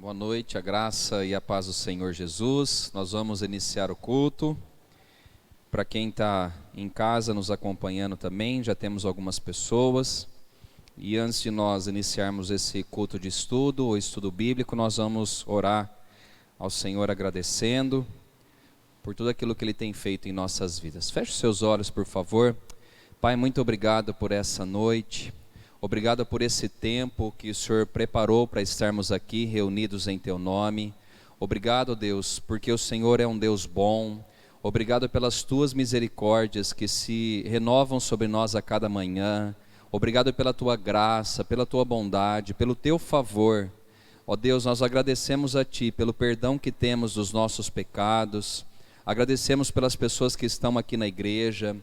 Boa noite, a graça e a paz do Senhor Jesus. Nós vamos iniciar o culto. Para quem está em casa nos acompanhando também, já temos algumas pessoas. E antes de nós iniciarmos esse culto de estudo, ou estudo bíblico, nós vamos orar ao Senhor agradecendo por tudo aquilo que Ele tem feito em nossas vidas. Feche os seus olhos, por favor. Pai, muito obrigado por essa noite. Obrigado por esse tempo que o Senhor preparou para estarmos aqui reunidos em Teu nome. Obrigado, Deus, porque o Senhor é um Deus bom. Obrigado pelas Tuas misericórdias que se renovam sobre nós a cada manhã. Obrigado pela Tua graça, pela Tua bondade, pelo Teu favor. Ó Deus, nós agradecemos a Ti pelo perdão que temos dos nossos pecados. Agradecemos pelas pessoas que estão aqui na igreja,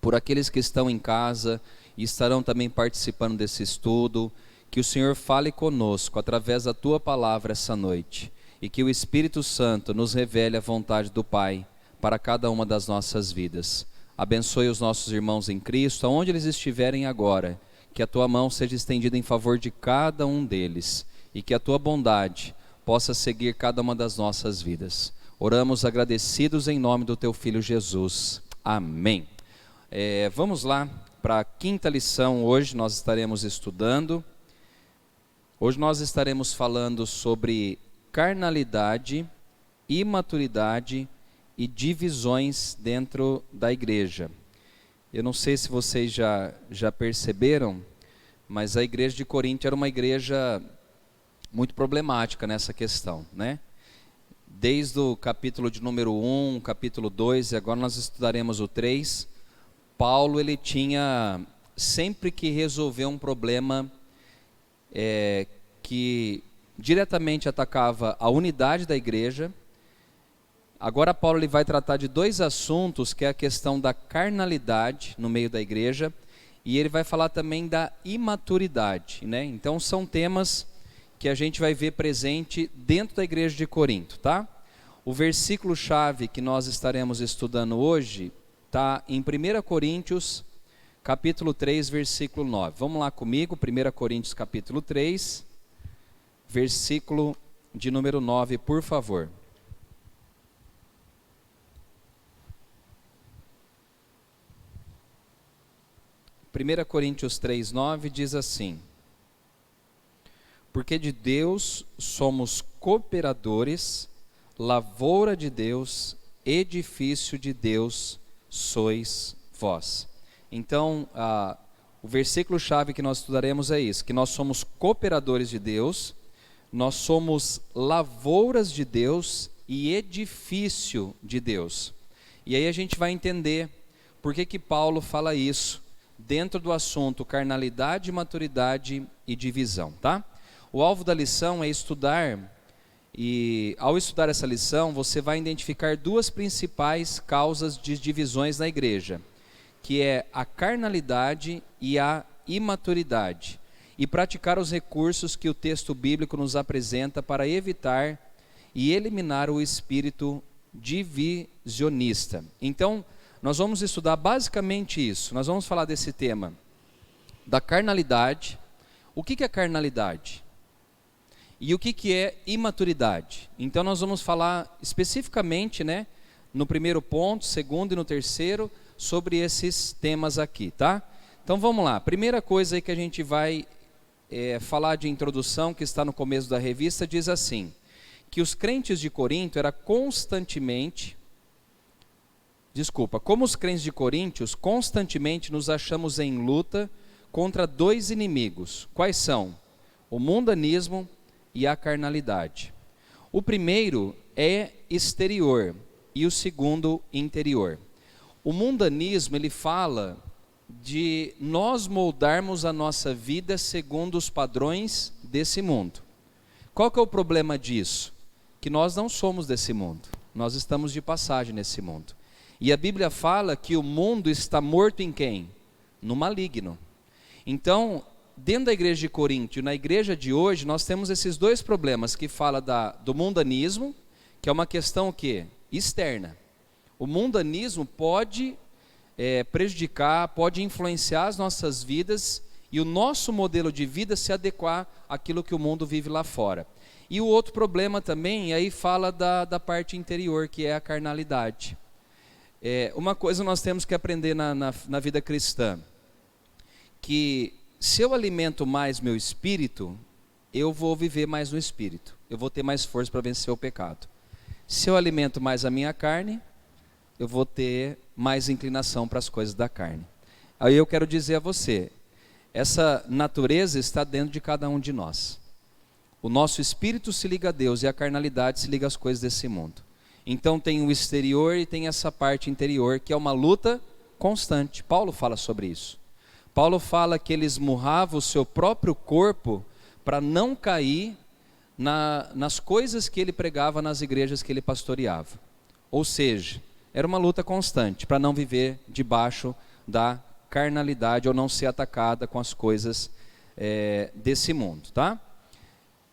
por aqueles que estão em casa e estarão também participando desse estudo. Que o Senhor fale conosco através da Tua palavra essa noite e que o Espírito Santo nos revele a vontade do Pai para cada uma das nossas vidas. Abençoe os nossos irmãos em Cristo, aonde eles estiverem agora, que a Tua mão seja estendida em favor de cada um deles e que a Tua bondade possa seguir cada uma das nossas vidas. Oramos agradecidos em nome do Teu Filho Jesus. Amém. Vamos lá para a quinta lição. Hoje nós estaremos estudando. Hoje nós estaremos falando sobre carnalidade, imaturidade e divisões dentro da igreja. Eu não sei se vocês já perceberam, mas a igreja de Corinto era uma igreja muito problemática nessa questão, né? Desde o capítulo de número 1, capítulo 2, e agora nós estudaremos o 3, Paulo ele tinha sempre que resolver um problema que diretamente atacava a unidade da igreja. Agora Paulo ele vai tratar de dois assuntos, que é a questão da carnalidade no meio da igreja, e ele vai falar também da imaturidade, né? Então são temas que a gente vai ver presente dentro da igreja de Corinto, tá? O versículo-chave que nós estaremos estudando hoje está em 1 Coríntios, capítulo 3, versículo 9. Vamos lá comigo, 1 Coríntios, capítulo 3, versículo de número 9, por favor. Primeira Coríntios 3, 9 diz assim: porque de Deus somos cooperadores, lavoura de Deus, edifício de Deus sois vós. Então, o versículo-chave que nós estudaremos é isso, que nós somos cooperadores de Deus, nós somos lavouras de Deus e edifício de Deus. E aí a gente vai entender por que Paulo fala isso dentro do assunto carnalidade, maturidade e divisão, tá? O alvo da lição é estudar, e ao estudar essa lição, você vai identificar duas principais causas de divisões na igreja, que é a carnalidade e a imaturidade, e praticar os recursos que o texto bíblico nos apresenta para evitar e eliminar o espírito divisionista. Então, nós vamos estudar basicamente isso. Nós vamos falar desse tema da carnalidade. O que é carnalidade? E o que é imaturidade? Então nós vamos falar especificamente, né, no primeiro ponto, segundo e no terceiro, sobre esses temas aqui, tá? Então vamos lá. Primeira coisa aí que a gente vai falar de introdução, que está no começo da revista, diz assim, que os crentes de Corinto como os crentes de Coríntios constantemente nos achamos em luta contra dois inimigos. Quais são? O mundanismo e a carnalidade. O primeiro é exterior e o segundo interior. O mundanismo, ele fala de nós moldarmos a nossa vida segundo os padrões desse mundo. Qual que é o problema disso? Que nós não somos desse mundo, nós estamos de passagem nesse mundo. E a Bíblia fala que o mundo está morto em quem? No maligno. Então, dentro da igreja de Corinto e na igreja de hoje, nós temos esses dois problemas que fala do mundanismo, que é uma questão o quê? Externa. O mundanismo pode prejudicar, pode influenciar as nossas vidas e o nosso modelo de vida se adequar àquilo que o mundo vive lá fora. E o outro problema também, aí fala da parte interior, que é a carnalidade. Uma coisa nós temos que aprender na vida cristã, que se eu alimento mais meu espírito, eu vou viver mais no espírito, eu vou ter mais força para vencer o pecado. Se eu alimento mais a minha carne, eu vou ter mais inclinação para as coisas da carne. Aí eu quero dizer a você, essa natureza está dentro de cada um de nós. O nosso espírito se liga a Deus e a carnalidade se liga às coisas desse mundo. Então tem o exterior e tem essa parte interior, que é uma luta constante. Paulo fala sobre isso. Paulo fala que ele esmurrava o seu próprio corpo para não cair nas coisas que ele pregava nas igrejas que ele pastoreava. Ou seja, era uma luta constante para não viver debaixo da carnalidade ou não ser atacada com as coisas desse mundo, tá?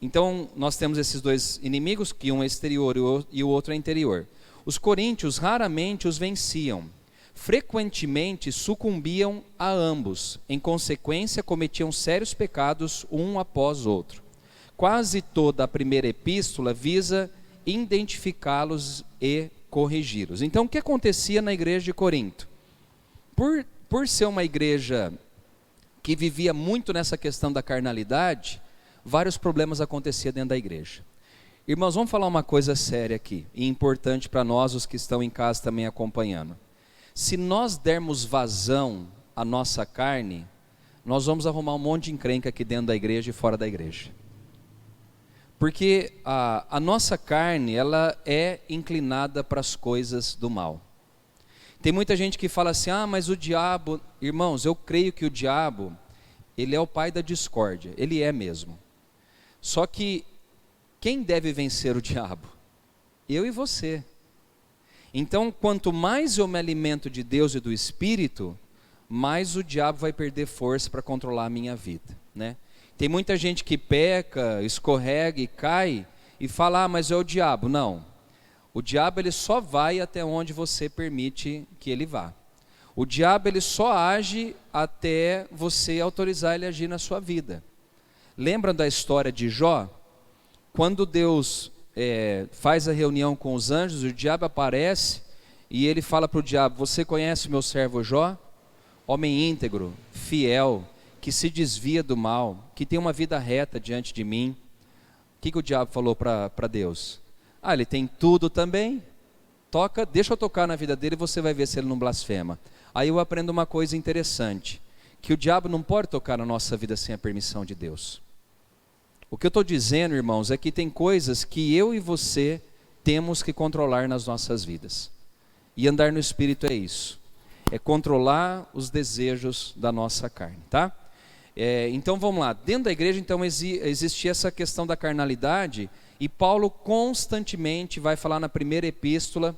Então, nós temos esses dois inimigos, que um é exterior e o outro é interior. Os coríntios raramente os venciam. Frequentemente sucumbiam a ambos. Em consequência, cometiam sérios pecados um após outro. Quase toda a primeira epístola visa identificá-los e corrigi-los. Então, o que acontecia na igreja de Corinto? Por ser uma igreja que vivia muito nessa questão da carnalidade, vários problemas aconteciam dentro da igreja. Irmãos, vamos falar uma coisa séria aqui, e importante para nós, os que estão em casa também acompanhando. Se nós dermos vazão à nossa carne, nós vamos arrumar um monte de encrenca aqui dentro da igreja e fora da igreja. Porque a nossa carne, ela é inclinada para as coisas do mal. Tem muita gente que fala assim, mas o diabo... Irmãos, eu creio que o diabo, ele é o pai da discórdia, ele é mesmo. Só que, quem deve vencer o diabo? Eu e você. Então, quanto mais eu me alimento de Deus e do Espírito, mais o diabo vai perder força para controlar a minha vida, né? Tem muita gente que peca, escorrega e cai, e fala, mas é o diabo. Não, o diabo ele só vai até onde você permite que ele vá. O diabo ele só age até você autorizar ele a agir na sua vida. Lembra da história de Jó? Quando Deus faz a reunião com os anjos, o diabo aparece e ele fala para o diabo, você conhece o meu servo Jó? Homem íntegro, fiel, que se desvia do mal, que tem uma vida reta diante de mim. O que o diabo falou para Deus? Ele tem tudo também. Deixa eu tocar na vida dele e você vai ver se ele não blasfema. Aí eu aprendo uma coisa interessante, que o diabo não pode tocar na nossa vida sem a permissão de Deus. O que eu estou dizendo, irmãos, é que tem coisas que eu e você temos que controlar nas nossas vidas. E andar no Espírito é isso. É controlar os desejos da nossa carne, tá? Então vamos lá. Dentro da igreja, então, existia essa questão da carnalidade. E Paulo constantemente vai falar na primeira epístola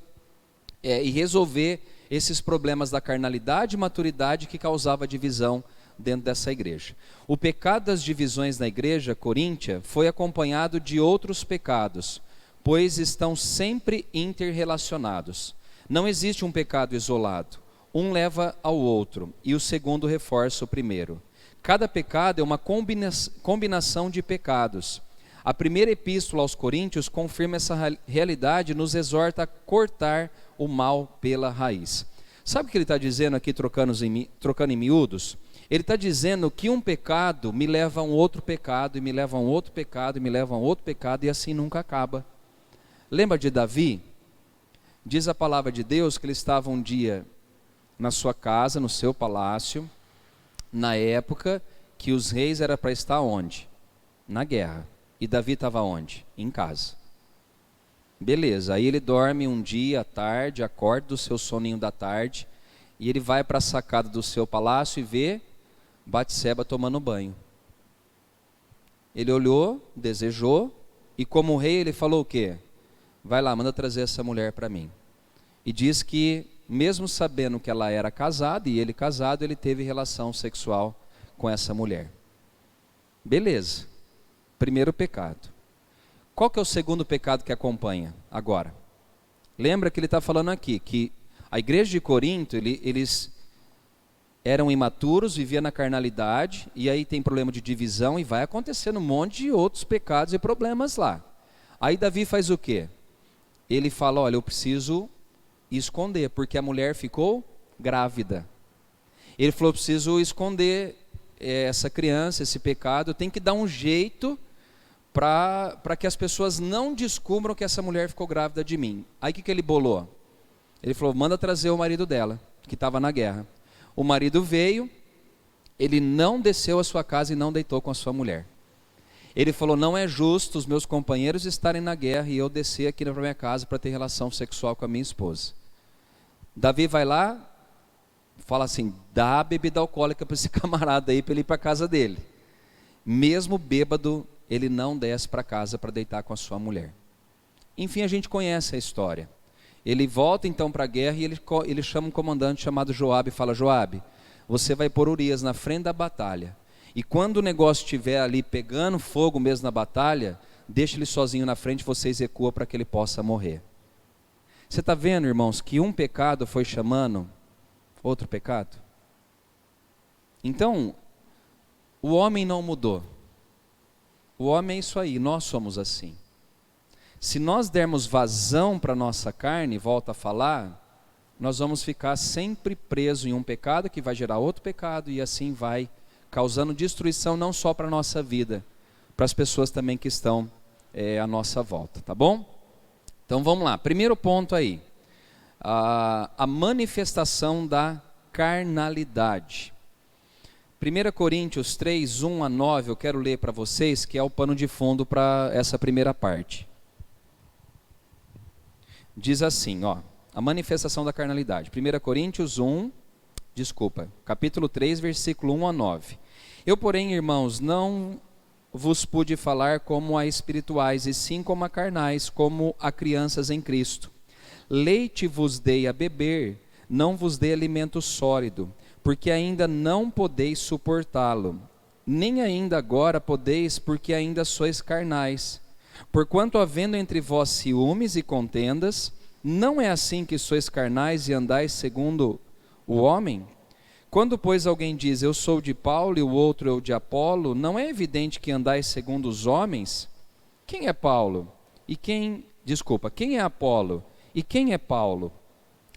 e resolver esses problemas da carnalidade e maturidade que causava divisão dentro dessa igreja. O pecado das divisões na igreja coríntia foi acompanhado de outros pecados, pois estão sempre interrelacionados. Não existe um pecado isolado. Um leva ao outro e o segundo reforça o primeiro. Cada pecado é uma combinação de pecados. A primeira epístola aos Coríntios confirma essa realidade e nos exorta a cortar o mal pela raiz. Sabe o que ele está dizendo aqui, trocando em miúdos? Ele está dizendo que um pecado me leva a um outro pecado, e me leva a um outro pecado, e me leva a um outro pecado, e assim nunca acaba. Lembra de Davi? Diz a palavra de Deus que ele estava um dia na sua casa, no seu palácio, na época que os reis eram para estar onde? Na guerra. E Davi estava onde? Em casa. Beleza, aí ele dorme um dia à tarde, acorda do seu soninho da tarde, e ele vai para a sacada do seu palácio e vê Batseba tomando banho. Ele olhou, desejou, e como rei ele falou o quê? Vai lá, manda trazer essa mulher para mim. E diz que, mesmo sabendo que ela era casada, e ele casado, ele teve relação sexual com essa mulher. Beleza, primeiro pecado. Qual que é o segundo pecado que acompanha agora? Lembra que ele está falando aqui, que a igreja de Corinto, eles eram imaturos, viviam na carnalidade, e aí tem problema de divisão, e vai acontecendo um monte de outros pecados e problemas lá. Aí Davi faz o quê? Ele fala, olha, eu preciso esconder, porque a mulher ficou grávida. Ele falou, eu preciso esconder essa criança, esse pecado, eu tenho que dar um jeito para que as pessoas não descubram que essa mulher ficou grávida de mim. Aí o que ele bolou? Ele falou, manda trazer o marido dela, que estava na guerra. O marido veio, ele não desceu à sua casa e não deitou com a sua mulher. Ele falou, não é justo os meus companheiros estarem na guerra e eu descer aqui na minha casa para ter relação sexual com a minha esposa. Davi vai lá, fala assim, dá bebida alcoólica para esse camarada aí, para ele ir para a casa dele. Mesmo bêbado, ele não desce para casa para deitar com a sua mulher. Enfim, a gente conhece a história. Ele volta então para a guerra e ele chama um comandante chamado Joabe e fala, Joabe, você vai pôr Urias na frente da batalha. E quando o negócio estiver ali pegando fogo mesmo na batalha, deixa ele sozinho na frente, vocês recuam para que ele possa morrer. Você está vendo, irmãos, que um pecado foi chamando outro pecado? Então, o homem não mudou. O homem é isso aí, nós somos assim. Se nós dermos vazão para a nossa carne, volta a falar, nós vamos ficar sempre presos em um pecado que vai gerar outro pecado e assim vai causando destruição não só para a nossa vida, para as pessoas também que estão à nossa volta, tá bom? Então vamos lá, primeiro ponto aí, a manifestação da carnalidade. 1 Coríntios 3, 1 a 9, eu quero ler para vocês, que é o pano de fundo para essa primeira parte. Diz assim, a manifestação da carnalidade. 1 Coríntios capítulo 3, versículo 1 a 9. Eu, porém, irmãos, não vos pude falar como a espirituais, e sim como a carnais, como a crianças em Cristo. Leite vos dei a beber, não vos dei alimento sólido, porque ainda não podeis suportá-lo. Nem ainda agora podeis, porque ainda sois carnais. Porquanto havendo entre vós ciúmes e contendas, não é assim que sois carnais e andais segundo o homem? Quando, pois, alguém diz, eu sou de Paulo e o outro eu de Apolo, não é evidente que andais segundo os homens? Quem é Paulo? Quem é Apolo? E quem é Paulo?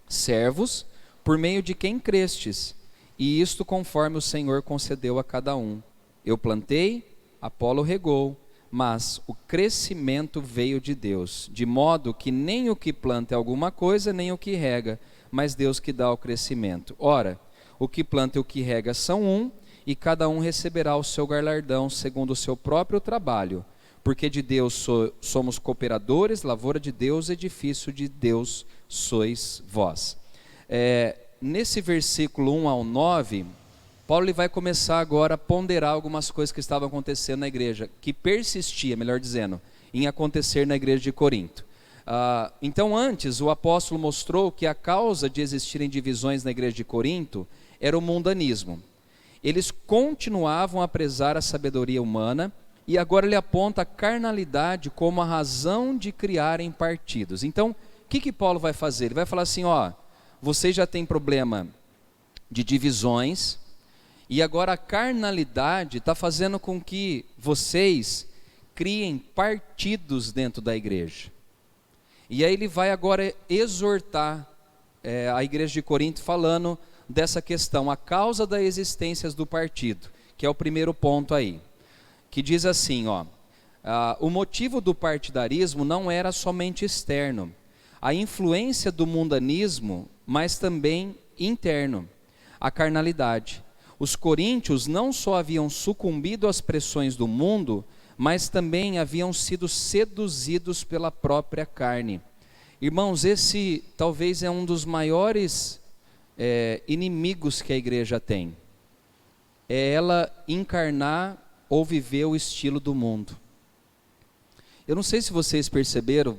Servos, por meio de quem crestes, e isto conforme o Senhor concedeu a cada um. Eu plantei, Apolo regou, mas o crescimento veio de Deus, de modo que nem o que planta é alguma coisa, nem o que rega, mas Deus que dá o crescimento. Ora, o que planta e o que rega são um, e cada um receberá o seu galardão segundo o seu próprio trabalho, porque de Deus somos cooperadores, lavoura de Deus, edifício de Deus sois vós. Nesse versículo 1 ao 9, Paulo ele vai começar agora a ponderar algumas coisas que estavam acontecendo na igreja, que persistia, melhor dizendo, em acontecer na igreja de Corinto. Então antes o apóstolo mostrou que a causa de existirem divisões na igreja de Corinto era o mundanismo. Eles continuavam a prezar a sabedoria humana e agora ele aponta a carnalidade como a razão de criarem partidos. Então o que Paulo vai fazer? Ele vai falar assim, vocês já têm problema de divisões e agora a carnalidade está fazendo com que vocês criem partidos dentro da igreja. E aí ele vai agora exortar a igreja de Corinto falando dessa questão, a causa da existência do partido, que é o primeiro ponto aí, que diz assim, o motivo do partidarismo não era somente externo, a influência do mundanismo, mas também interno, a carnalidade. Os coríntios não só haviam sucumbido às pressões do mundo, mas também haviam sido seduzidos pela própria carne. Irmãos, esse talvez é um dos maiores inimigos que a igreja tem. É ela encarnar ou viver o estilo do mundo. Eu não sei se vocês perceberam,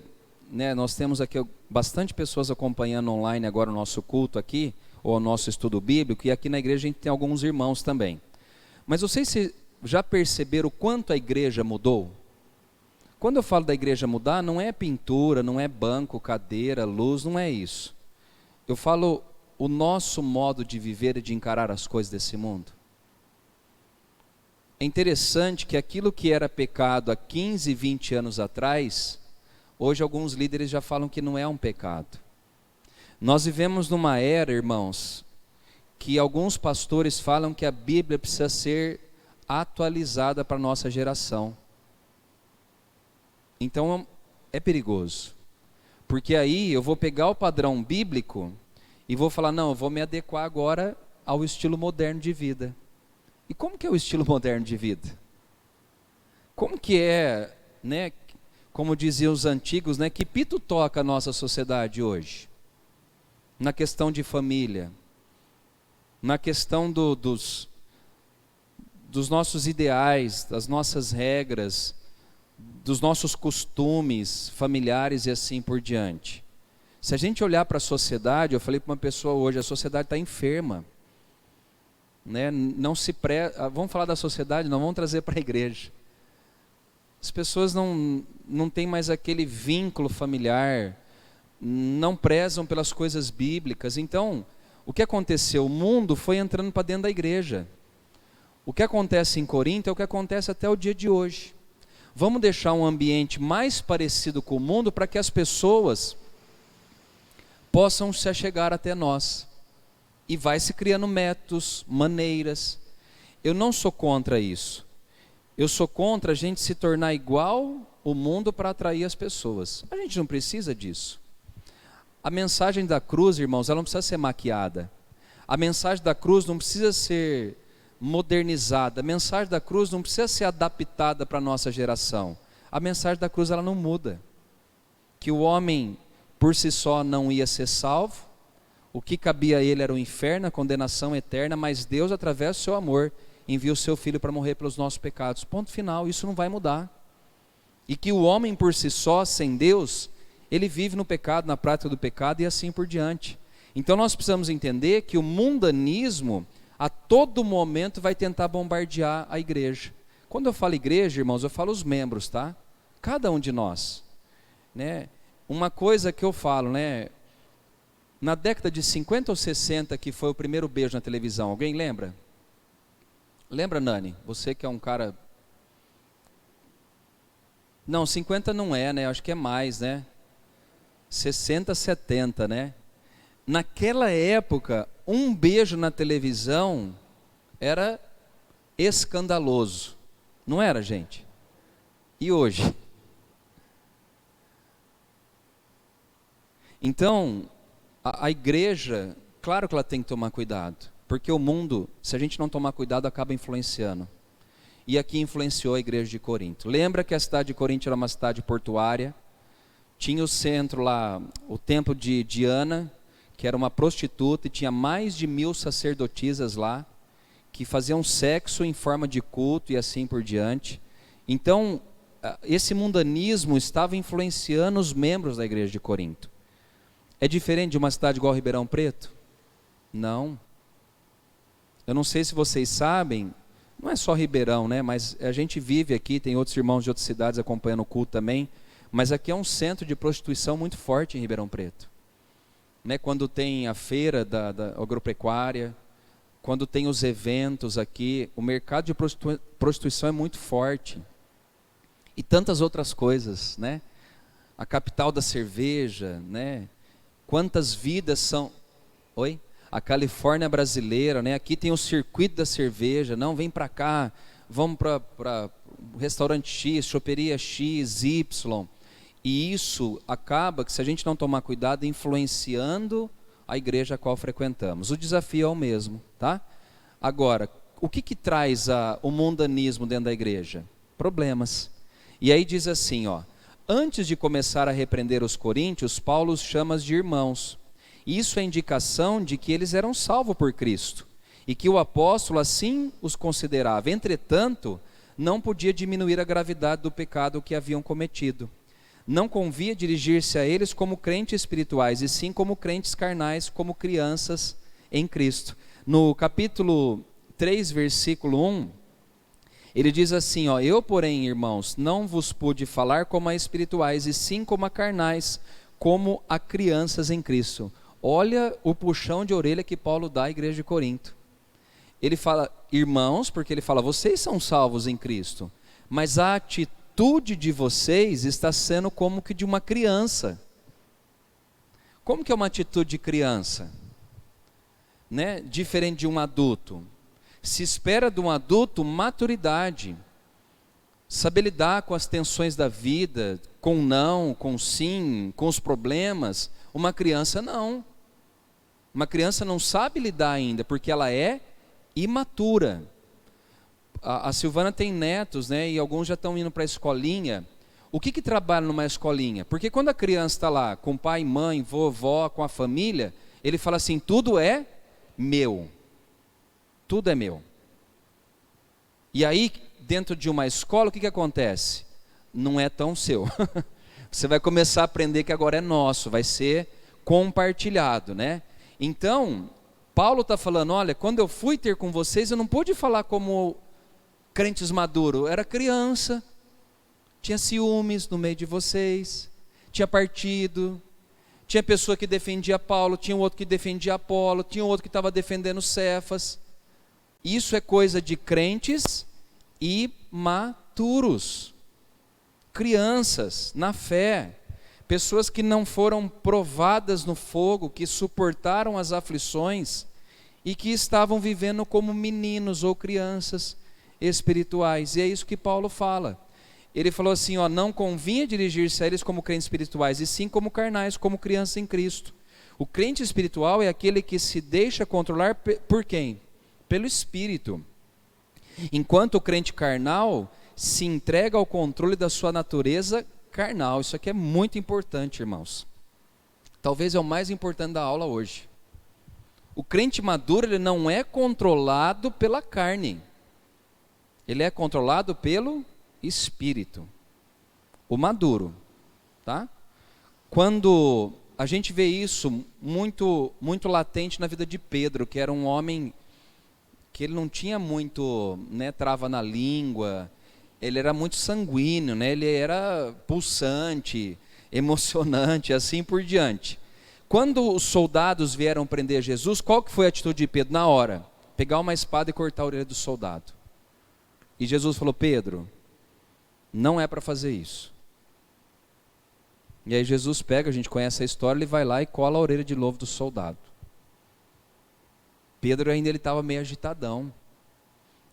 né, nós temos aqui bastante pessoas acompanhando online agora o nosso culto aqui, ou o nosso estudo bíblico, e aqui na igreja a gente tem alguns irmãos também. Mas não sei se já perceberam o quanto a igreja mudou? Quando eu falo da igreja mudar, não é pintura, não é banco, cadeira, luz, não é isso. Eu falo o nosso modo de viver e de encarar as coisas desse mundo? É interessante que aquilo que era pecado há 15, 20 anos atrás, hoje alguns líderes já falam que não é um pecado. Nós vivemos numa era, irmãos, que alguns pastores falam que a Bíblia precisa ser atualizada para a nossa geração. Então é perigoso, porque aí eu vou pegar o padrão bíblico e vou falar, não, eu vou me adequar agora ao estilo moderno de vida. E como que é o estilo moderno de vida? Como que é, né, como diziam os antigos, né, que pito toca a nossa sociedade hoje? Na questão de família, na questão dos nossos ideais, das nossas regras, dos nossos costumes familiares e assim por diante. Se a gente olhar para a sociedade, eu falei para uma pessoa hoje, a sociedade está enferma. Né? Vamos falar da sociedade, não vamos trazer para a igreja. As pessoas não têm mais aquele vínculo familiar, não prezam pelas coisas bíblicas. Então, o que aconteceu? O mundo foi entrando para dentro da igreja. O que acontece em Corinto é o que acontece até o dia de hoje. Vamos deixar um ambiente mais parecido com o mundo para que as pessoas possam se achegar até nós. E vai se criando métodos, maneiras. Eu não sou contra isso. Eu sou contra a gente se tornar igual o mundo para atrair as pessoas. A gente não precisa disso. A mensagem da cruz, irmãos, ela não precisa ser maquiada. A mensagem da cruz não precisa ser modernizada. A mensagem da cruz não precisa ser adaptada para a nossa geração. A mensagem da cruz ela não muda. Que o homem por si só não ia ser salvo. O que cabia a ele era o inferno, a condenação eterna, mas Deus, através do seu amor, envia o seu Filho para morrer pelos nossos pecados. Ponto final, isso não vai mudar. E que o homem por si só, sem Deus, ele vive no pecado, na prática do pecado e assim por diante. Então nós precisamos entender que o mundanismo, a todo momento, vai tentar bombardear a igreja. Quando eu falo igreja, irmãos, eu falo os membros, tá? Cada um de nós. Né? Uma coisa que eu falo, né? Na década de 50 ou 60, que foi o primeiro beijo na televisão, alguém lembra? Lembra, Nani? Você que é um cara... Não, 50 não é, né? Acho que é mais, né? 60, 70, né? Naquela época, um beijo na televisão era escandaloso. Não era, gente? E hoje? Então... A igreja, claro que ela tem que tomar cuidado, porque o mundo, se a gente não tomar cuidado, acaba influenciando. E aqui influenciou a igreja de Corinto. Lembra que a cidade de Corinto era uma cidade portuária, tinha o centro lá, o templo de Diana, que era uma prostituta, e tinha mais de 1000 sacerdotisas lá, que faziam sexo em forma de culto e assim por diante. Então, esse mundanismo estava influenciando os membros da igreja de Corinto. É diferente de uma cidade igual Ribeirão Preto? Não. Eu não sei se vocês sabem, não é só Ribeirão, né? Mas a gente vive aqui, tem outros irmãos de outras cidades acompanhando o culto também, mas aqui é um centro de prostituição muito forte em Ribeirão Preto. Né? Quando tem a feira da agropecuária, quando tem os eventos aqui, o mercado de prostituição é muito forte. E tantas outras coisas, né? A capital da cerveja, né? Quantas vidas são... Oi? A Califórnia brasileira, né? Aqui tem o circuito da cerveja. Não, vem para cá, vamos para o restaurante X, choperia X, Y. E isso acaba que, se a gente não tomar cuidado, influenciando a igreja a qual frequentamos. O desafio é o mesmo, tá? Agora, o que traz o mundanismo dentro da igreja? Problemas. E aí diz assim, ó... Antes de começar a repreender os coríntios, Paulo os chama de irmãos. Isso é indicação de que eles eram salvos por Cristo e que o apóstolo assim os considerava. Entretanto, não podia diminuir a gravidade do pecado que haviam cometido. Não convia dirigir-se a eles como crentes espirituais, e sim como crentes carnais, como crianças em Cristo. No capítulo 3, versículo 1... ele diz assim, ó, eu, porém, irmãos, não vos pude falar como a espirituais, e sim como a carnais, como a crianças em Cristo. Olha o puxão de orelha que Paulo dá à igreja de Corinto. Ele fala, irmãos, porque ele fala, vocês são salvos em Cristo, mas a atitude de vocês está sendo como que de uma criança. Como que é uma atitude de criança? Né? Diferente de um adulto. Se espera de um adulto maturidade, saber lidar com as tensões da vida, com não, com sim, com os problemas. Uma criança não. Uma criança não sabe lidar ainda, porque ela é imatura. A Silvana tem netos, né, e alguns já estão indo para a escolinha. O que trabalha numa escolinha? Porque quando a criança está lá com pai, mãe, vovó, com a família, ele fala assim, tudo é meu. Tudo é meu. E aí, dentro de uma escola, o que acontece? Não é tão seu. Você vai começar a aprender que agora é nosso, vai ser compartilhado, né? Então, Paulo está falando, olha, quando eu fui ter com vocês, eu não pude falar como crentes maduros, eu era criança, tinha ciúmes no meio de vocês, tinha partido, tinha pessoa que defendia Paulo, tinha outro que defendia Apolo, tinha outro que estava defendendo Cefas. Isso é coisa de crentes imaturos, crianças na fé, pessoas que não foram provadas no fogo, que suportaram as aflições e que estavam vivendo como meninos ou crianças espirituais. E é isso que Paulo fala. Ele falou assim, ó, não convinha dirigir-se a eles como crentes espirituais, e sim como carnais, como crianças em Cristo. O crente espiritual é aquele que se deixa controlar por quem? Pelo Espírito. Enquanto o crente carnal se entrega ao controle da sua natureza carnal. Isso aqui é muito importante, irmãos. Talvez é o mais importante da aula hoje. O crente maduro, ele não é controlado pela carne. Ele é controlado pelo Espírito. O maduro, tá? Quando a gente vê isso muito latente na vida de Pedro, que era um homem que ele não tinha muito, né, trava na língua, ele era muito sanguíneo, né, ele era pulsante, emocionante, assim por diante. Quando os soldados vieram prender Jesus, qual que foi a atitude de Pedro? Na hora, pegar uma espada e cortar a orelha do soldado. E Jesus falou, Pedro, não é para fazer isso. E aí Jesus pega, a gente conhece a história, ele vai lá e cola a orelha de novo do soldado. Pedro ainda estava meio agitadão.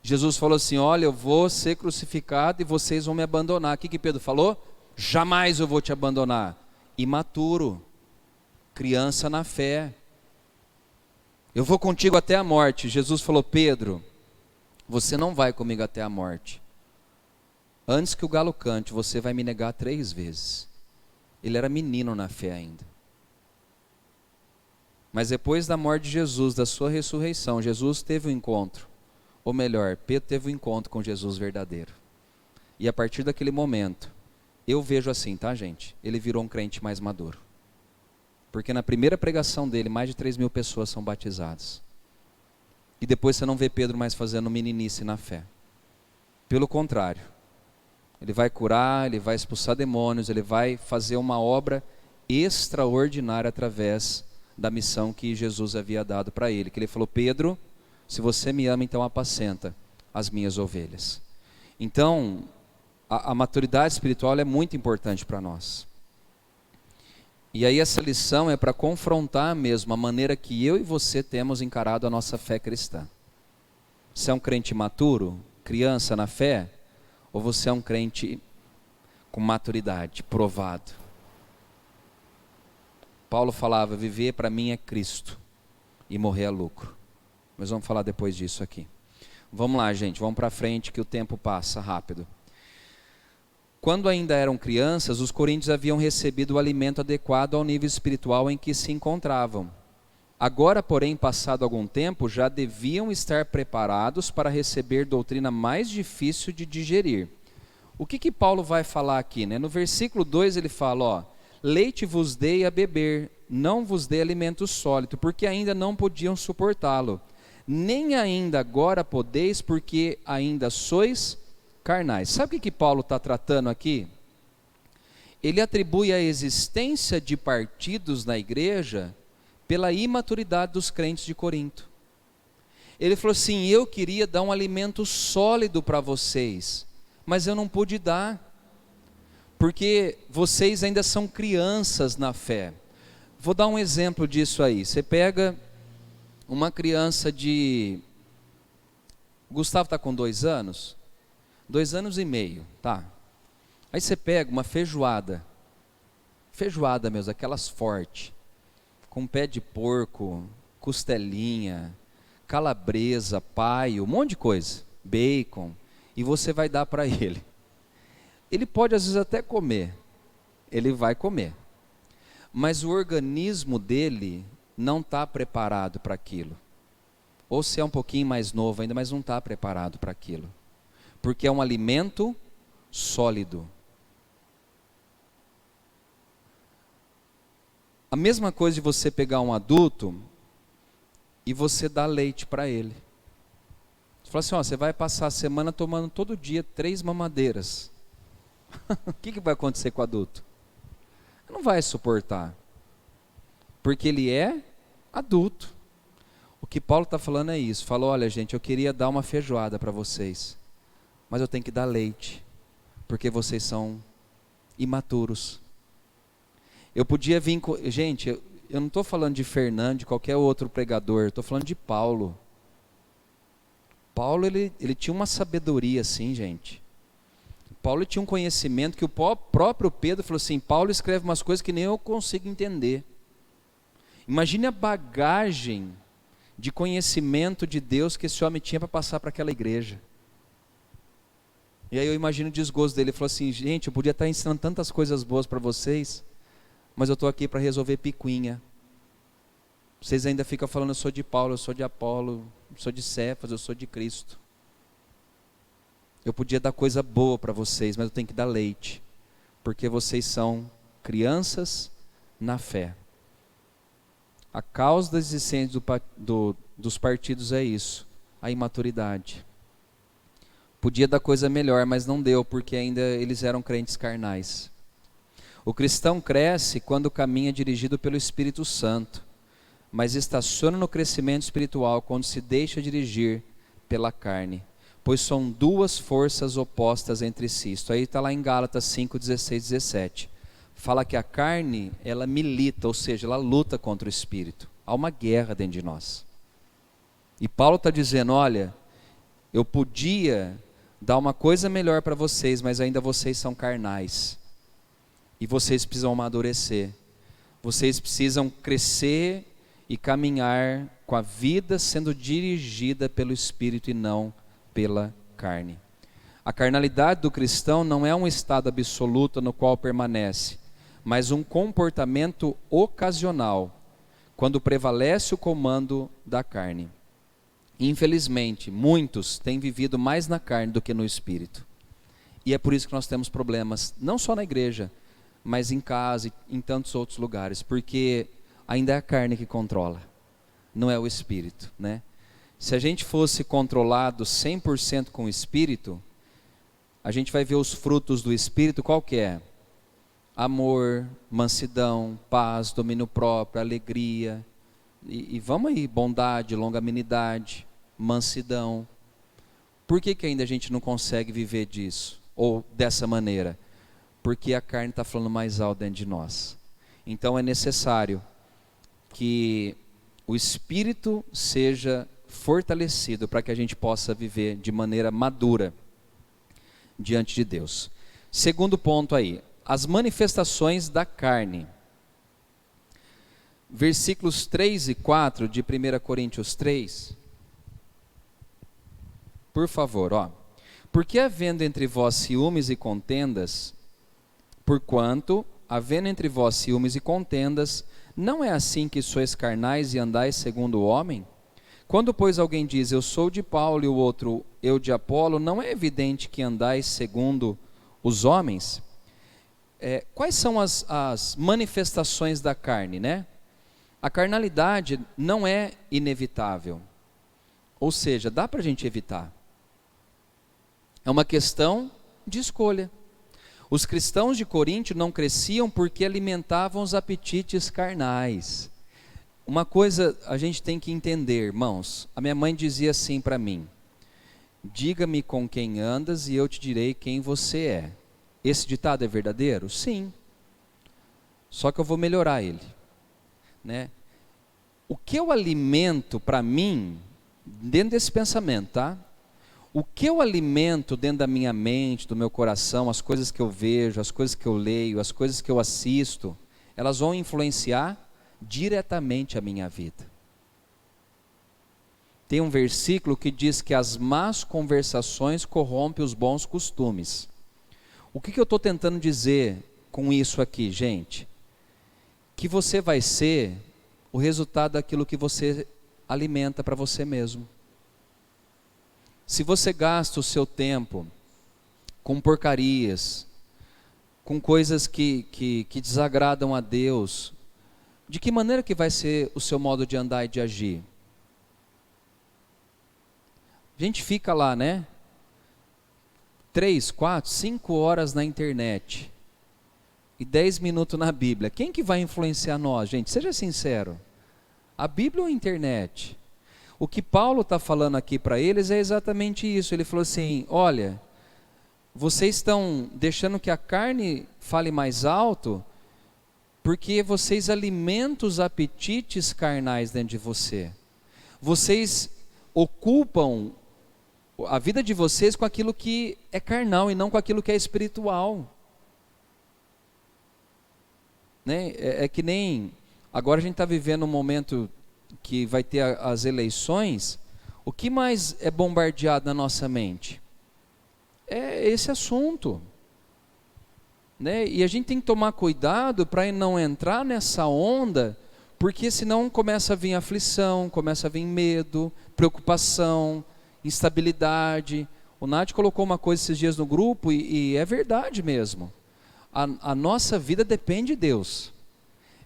Jesus falou assim, olha, eu vou ser crucificado e vocês vão me abandonar. O que Pedro falou? Jamais eu vou te abandonar. Imaturo, criança na fé. Eu vou contigo até a morte. Jesus falou, Pedro, você não vai comigo até a morte. Antes que o galo cante, você vai me negar 3 vezes. Ele era menino na fé ainda. Mas depois da morte de Jesus, da sua ressurreição, Jesus teve um encontro. Ou melhor, Pedro teve um encontro com Jesus verdadeiro. E a partir daquele momento, eu vejo assim, tá, gente? Ele virou um crente mais maduro. Porque na primeira pregação dele, mais de 3.000 pessoas são batizadas. E depois você não vê Pedro mais fazendo meninice na fé. Pelo contrário, ele vai curar, ele vai expulsar demônios, ele vai fazer uma obra extraordinária através da missão que Jesus havia dado para ele. Que ele falou, Pedro, se você me ama, então apacenta as minhas ovelhas. Então, a maturidade espiritual é muito importante para nós. E aí essa lição é para confrontar mesmo a maneira que eu e você temos encarado a nossa fé cristã. Você é um crente maturo, criança na fé, ou você é um crente com maturidade, provado? Paulo falava, viver para mim é Cristo e morrer é lucro. Mas vamos falar depois disso aqui. Vamos lá, gente, vamos para frente que o tempo passa rápido. Quando ainda eram crianças, os coríntios haviam recebido o alimento adequado ao nível espiritual em que se encontravam. Agora, porém, passado algum tempo, já deviam estar preparados para receber doutrina mais difícil de digerir. O que Paulo vai falar aqui, né? No versículo 2 ele fala, ó, leite vos dei a beber, não vos dei alimento sólido, porque ainda não podiam suportá-lo. Nem ainda agora podeis, porque ainda sois carnais. Sabe o que Paulo está tratando aqui? Ele atribui a existência de partidos na igreja pela imaturidade dos crentes de Corinto. Ele falou assim: eu queria dar um alimento sólido para vocês, mas eu não pude dar, porque vocês ainda são crianças na fé. Vou dar um exemplo disso aí. Você pega uma criança Gustavo está com 2 anos? 2 anos e meio, tá? Aí você pega uma feijoada mesmo, aquelas fortes, com pé de porco, costelinha, calabresa, paio, um monte de coisa, bacon, e você vai dar para ele. Ele pode às vezes até comer, ele vai comer, mas o organismo dele não está preparado para aquilo. Ou se é um pouquinho mais novo ainda, mas não está preparado para aquilo, porque é um alimento sólido. A mesma coisa de você pegar um adulto e você dar leite para ele. Você fala assim: ó, você vai passar a semana tomando todo dia 3 mamadeiras. O que vai acontecer com o adulto? Não vai suportar, porque ele é adulto. O que Paulo está falando é isso. Falou: olha gente, eu queria dar uma feijoada para vocês, mas eu tenho que dar leite, porque vocês são imaturos. Eu podia vir com... Gente, eu não estou falando de Fernando, de qualquer outro pregador, estou falando de Paulo. Paulo, ele tinha uma sabedoria assim, gente. Paulo tinha um conhecimento que o próprio Pedro falou assim: Paulo escreve umas coisas que nem eu consigo entender. Imagine a bagagem de conhecimento de Deus que esse homem tinha para passar para aquela igreja. E aí eu imagino o desgosto dele. Ele falou assim: gente, eu podia estar ensinando tantas coisas boas para vocês, mas eu estou aqui para resolver picuinha. Vocês ainda ficam falando: eu sou de Paulo, eu sou de Apolo, eu sou de Cefas, eu sou de Cristo. Eu podia dar coisa boa para vocês, mas eu tenho que dar leite, porque vocês são crianças na fé. A causa da existência dos partidos é isso, a imaturidade. Podia dar coisa melhor, mas não deu, porque ainda eles eram crentes carnais. O cristão cresce quando caminha dirigido pelo Espírito Santo, mas estaciona no crescimento espiritual quando se deixa dirigir pela carne, pois são 2 forças opostas entre si. Isso aí está lá em Gálatas 5, 16, 17. Fala que a carne, ela milita, ou seja, ela luta contra o Espírito. Há uma guerra dentro de nós. E Paulo está dizendo: olha, eu podia dar uma coisa melhor para vocês, mas ainda vocês são carnais. E vocês precisam amadurecer. Vocês precisam crescer e caminhar com a vida sendo dirigida pelo Espírito e não pela carne. A carnalidade do cristão não é um estado absoluto no qual permanece, mas um comportamento ocasional, quando prevalece o comando da carne. Infelizmente, muitos têm vivido mais na carne do que no Espírito. E é por isso que nós temos problemas, não só na igreja, mas em casa e em tantos outros lugares, porque ainda é a carne que controla, não é o Espírito, né? Se a gente fosse controlado 100% com o Espírito, a gente vai ver os frutos do Espírito. Qual que é? Amor, mansidão, paz, domínio próprio, alegria, e vamos aí, bondade, longanimidade, mansidão. Por que ainda a gente não consegue viver disso, ou dessa maneira? Porque a carne está falando mais alto dentro de nós. Então é necessário que o Espírito seja fortalecido para que a gente possa viver de maneira madura diante de Deus. Segundo ponto aí, as manifestações da carne. Versículos 3 e 4 de 1 Coríntios 3. Por favor, ó. Porque havendo entre vós ciúmes e contendas, porquanto, havendo entre vós ciúmes e contendas, não é assim que sois carnais e andais segundo o homem? Quando, pois, alguém diz, eu sou de Paulo, e o outro, eu de Apolo, não é evidente que andais segundo os homens? Quais são as manifestações da carne, né? A carnalidade não é inevitável, ou seja, dá para a gente evitar. É uma questão de escolha. Os cristãos de Corinto não cresciam porque alimentavam os apetites carnais. Uma coisa a gente tem que entender, irmãos. A minha mãe dizia assim para mim: diga-me com quem andas e eu te direi quem você é. Esse ditado é verdadeiro? Sim. Só que eu vou melhorar ele, né? O que eu alimento para mim, dentro desse pensamento, tá? O que eu alimento dentro da minha mente, do meu coração, as coisas que eu vejo, as coisas que eu leio, as coisas que eu assisto, elas vão influenciar diretamente a minha vida. Tem um versículo que diz que as más conversações corrompem os bons costumes. O que eu estou tentando dizer com isso aqui, gente? Que você vai ser o resultado daquilo que você alimenta para você mesmo. Se você gasta o seu tempo com porcarias, com coisas que desagradam a Deus, de que maneira que vai ser o seu modo de andar e de agir? A gente fica lá, né? 3, 4, 5 horas na internet e 10 minutos na Bíblia. Quem que vai influenciar nós, gente? Seja sincero. A Bíblia ou a internet? O que Paulo está falando aqui para eles é exatamente isso. Ele falou assim: olha, vocês estão deixando que a carne fale mais alto, porque vocês alimentam os apetites carnais dentro de você. Vocês ocupam a vida de vocês com aquilo que é carnal e não com aquilo que é espiritual. Né? É que nem, agora a gente está vivendo um momento que vai ter as eleições. O que mais é bombardeado na nossa mente? É esse assunto. Né? E a gente tem que tomar cuidado para não entrar nessa onda, porque senão começa a vir aflição, começa a vir medo, preocupação, instabilidade. O Nath colocou uma coisa esses dias no grupo e é verdade mesmo. A nossa vida depende de Deus.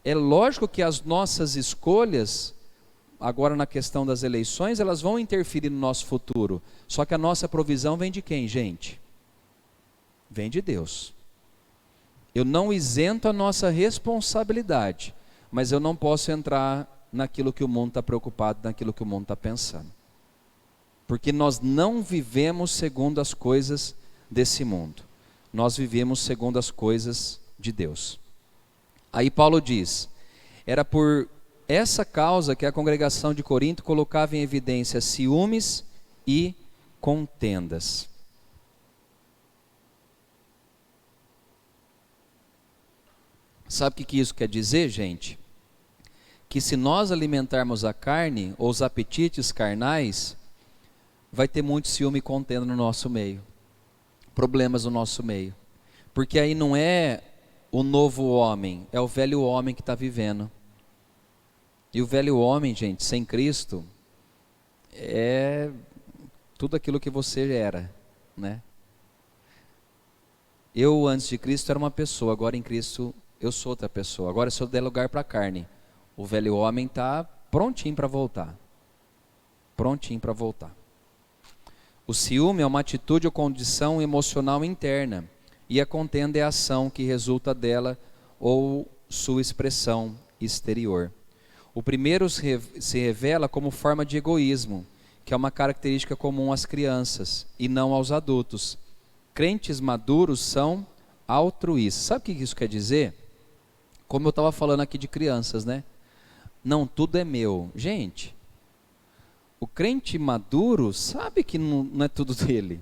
É lógico que as nossas escolhas, agora na questão das eleições, elas vão interferir no nosso futuro. Só que a nossa provisão vem de quem, gente? Vem de Deus. Eu não isento a nossa responsabilidade, mas eu não posso entrar naquilo que o mundo está preocupado, naquilo que o mundo está pensando. Porque nós não vivemos segundo as coisas desse mundo. Nós vivemos segundo as coisas de Deus. Aí Paulo diz: era por essa causa que a congregação de Corinto colocava em evidência ciúmes e contendas. Sabe o que isso quer dizer, gente? Que se nós alimentarmos a carne, ou os apetites carnais, vai ter muito ciúme e contenda no nosso meio. Problemas no nosso meio. Porque aí não é o novo homem, é o velho homem que está vivendo. E o velho homem, gente, sem Cristo, é tudo aquilo que você era, né? Eu, antes de Cristo, era uma pessoa, agora em Cristo eu sou outra pessoa. Agora, se eu der lugar para a carne, o velho homem está prontinho para voltar. Prontinho para voltar. O ciúme é uma atitude ou condição emocional interna, e a contenda é a ação que resulta dela ou sua expressão exterior. O primeiro se revela como forma de egoísmo, que é uma característica comum às crianças e não aos adultos. Crentes maduros são altruístas. Sabe o que isso quer dizer? Como eu estava falando aqui de crianças, né? Não, tudo é meu. Gente, o crente maduro sabe que não é tudo dele.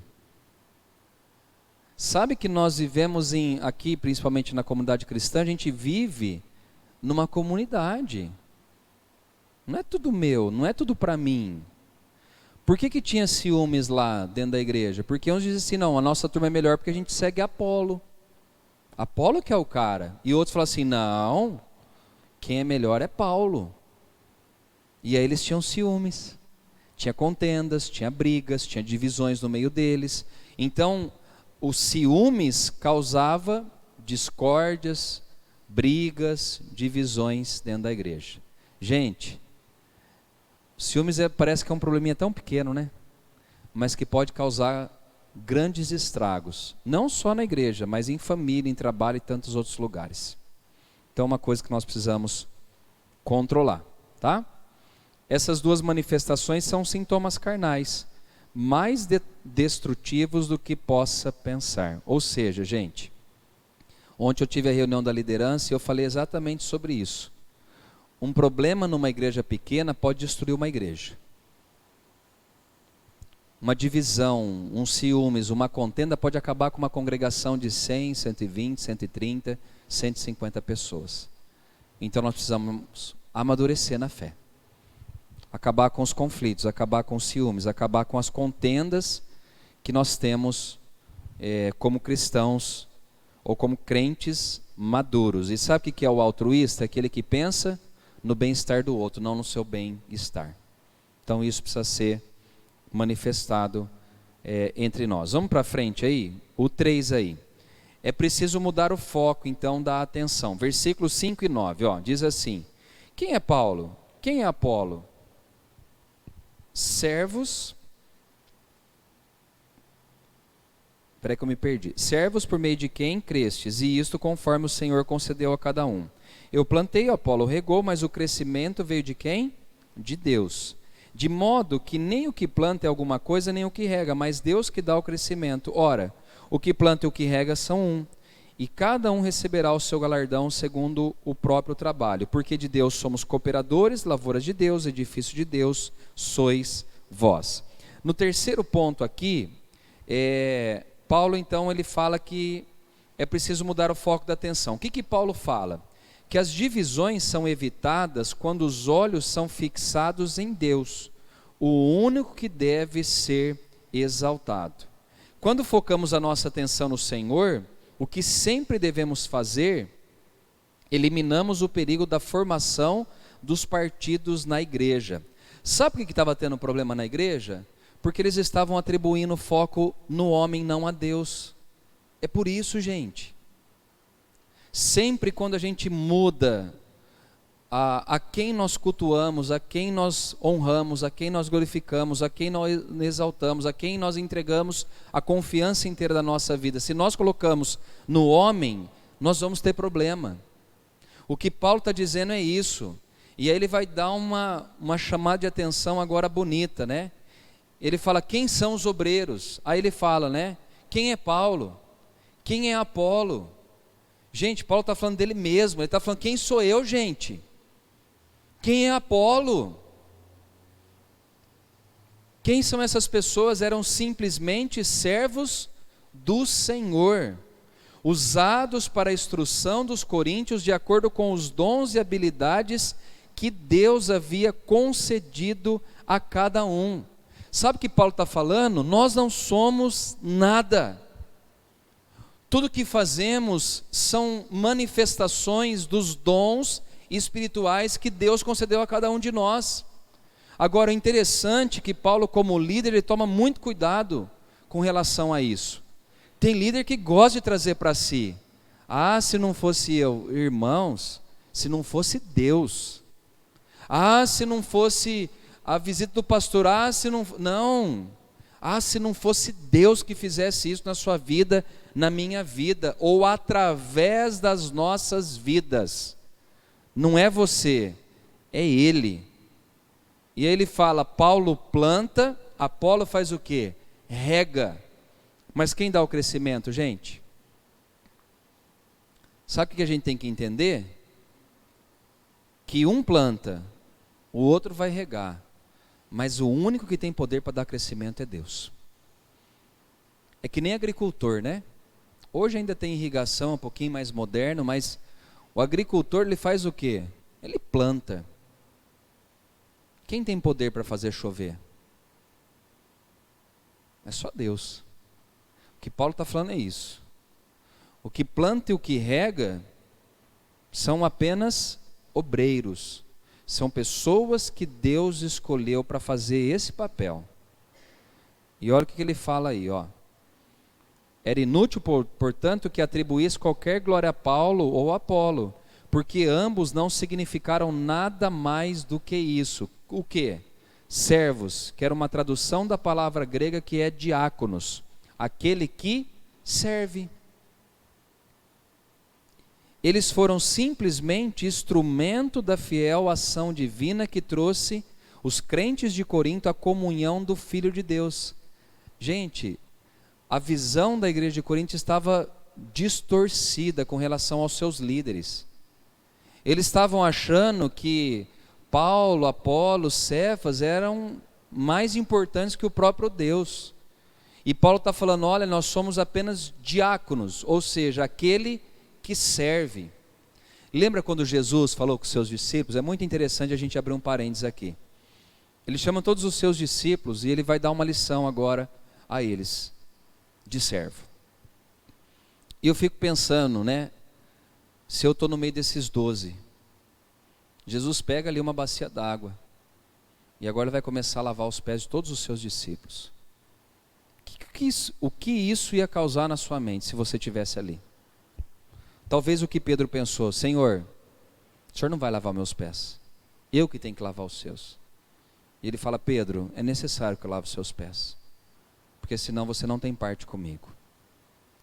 Sabe que nós vivemos aqui, principalmente na comunidade cristã, a gente vive numa comunidade. Não é tudo meu, não é tudo para mim. Por que tinha ciúmes lá dentro da igreja? Porque uns dizem assim: não, a nossa turma é melhor porque a gente segue Apolo. Apolo que é o cara. E outros falam assim: não, quem é melhor é Paulo. E aí eles tinham ciúmes. Tinha contendas, tinha brigas, tinha divisões no meio deles. Então, os ciúmes causava discórdias, brigas, divisões dentro da igreja. Gente, ciúmes parece que é um probleminha tão pequeno, né? Mas que pode causar grandes estragos, não só na igreja, mas em família, em trabalho e tantos outros lugares. Então é uma coisa que nós precisamos controlar. tá? Essas duas manifestações são sintomas carnais, mais destrutivos do que possa pensar. Ou seja, gente, ontem eu tive a reunião da liderança e eu falei exatamente sobre isso. Um problema numa igreja pequena pode destruir uma igreja. Uma divisão, um ciúmes, uma contenda pode acabar com uma congregação de 100, 120, 130, 150 pessoas. Então nós precisamos amadurecer na fé. Acabar com os conflitos, acabar com os ciúmes, acabar com as contendas que nós temos como cristãos ou como crentes maduros. E sabe o que é o altruísta? Aquele que pensa no bem-estar do outro, não no seu bem-estar. Então isso precisa ser manifestado entre nós. Vamos para frente aí, o 3 aí. É preciso mudar o foco então da atenção. Versículos 5 e 9, diz assim: quem é Paulo? Quem é Apolo? Servos, peraí que eu me perdi. Servos por meio de quem crestes, e isto conforme o Senhor concedeu a cada um. Eu plantei, Apolo regou, mas o crescimento veio de quem? De Deus. De modo que nem o que planta é alguma coisa, nem o que rega, mas Deus que dá o crescimento. Ora, o que planta e o que rega são um, e cada um receberá o seu galardão segundo o próprio trabalho, porque de Deus somos cooperadores, lavouras de Deus, edifício de Deus, sois vós. No terceiro ponto aqui, Paulo então ele fala que é preciso mudar o foco da atenção. O que Paulo fala? Que as divisões são evitadas quando os olhos são fixados em Deus, o único que deve ser exaltado. Quando focamos a nossa atenção no Senhor, o que sempre devemos fazer, eliminamos o perigo da formação dos partidos na igreja. Sabe por que estava tendo problema na igreja? Porque eles estavam atribuindo foco no homem, não a Deus. É por isso, gente. Sempre quando a gente muda a quem nós cultuamos, a quem nós honramos, a quem nós glorificamos, a quem nós exaltamos, a quem nós entregamos a confiança inteira da nossa vida, se nós colocamos no homem, nós vamos ter problema. O que Paulo está dizendo é isso. E aí ele vai dar uma chamada de atenção agora bonita, né? Ele fala, quem são os obreiros? Aí ele fala, né? Quem é Paulo? Quem é Apolo? Gente, Paulo está falando dele mesmo. Ele está falando, quem sou eu, gente? Quem é Apolo? Quem são essas pessoas? Eram simplesmente servos do Senhor, usados para a instrução dos coríntios de acordo com os dons e habilidades que Deus havia concedido a cada um. Sabe o que Paulo está falando? Nós não somos nada. Tudo que fazemos são manifestações dos dons espirituais que Deus concedeu a cada um de nós. Agora é interessante que Paulo, como líder, ele toma muito cuidado com relação a isso. Tem líder que gosta de trazer para si, se não fosse eu, irmãos, se não fosse Deus, se não fosse a visita do pastor, se não fosse Deus que fizesse isso na sua vida, na minha vida, ou através das nossas vidas. Não é você, é Ele. E aí ele fala, Paulo planta, Apolo faz o quê? Rega. Mas quem dá o crescimento, gente? Sabe o que a gente tem que entender? Que um planta, o outro vai regar, mas o único que tem poder para dar crescimento é Deus. É que nem agricultor, né? Hoje ainda tem irrigação um pouquinho mais moderno, mas o agricultor, ele faz o quê? Ele planta. Quem tem poder para fazer chover? É só Deus. O que Paulo está falando é isso. O que planta e o que rega são apenas obreiros. São pessoas que Deus escolheu para fazer esse papel. E olha o que ele fala aí, Era inútil, portanto, que atribuísse qualquer glória a Paulo ou a Apolo, porque ambos não significaram nada mais do que isso. O quê? Servos, que era uma tradução da palavra grega que é diáconos, aquele que serve. Eles foram simplesmente instrumento da fiel ação divina que trouxe os crentes de Corinto à comunhão do Filho de Deus. Gente, a visão da igreja de Corinto estava distorcida com relação aos seus líderes. Eles estavam achando que Paulo, Apolo, Cefas eram mais importantes que o próprio Deus. E Paulo está falando, olha, nós somos apenas diáconos, ou seja, aquele que serve. Lembra quando Jesus falou com os seus discípulos? É muito interessante a gente abrir um parênteses aqui. Ele chama todos os seus discípulos e ele vai dar uma lição agora a eles, de servo. E eu fico pensando, né, se eu estou no meio desses 12, Jesus pega ali uma bacia d'água, e agora vai começar a lavar os pés de todos os seus discípulos. O que isso ia causar na sua mente, se você estivesse ali? Talvez o que Pedro pensou, Senhor, o Senhor não vai lavar meus pés, eu que tenho que lavar os seus. E ele fala, Pedro, é necessário que eu lave os seus pés, porque senão você não tem parte comigo.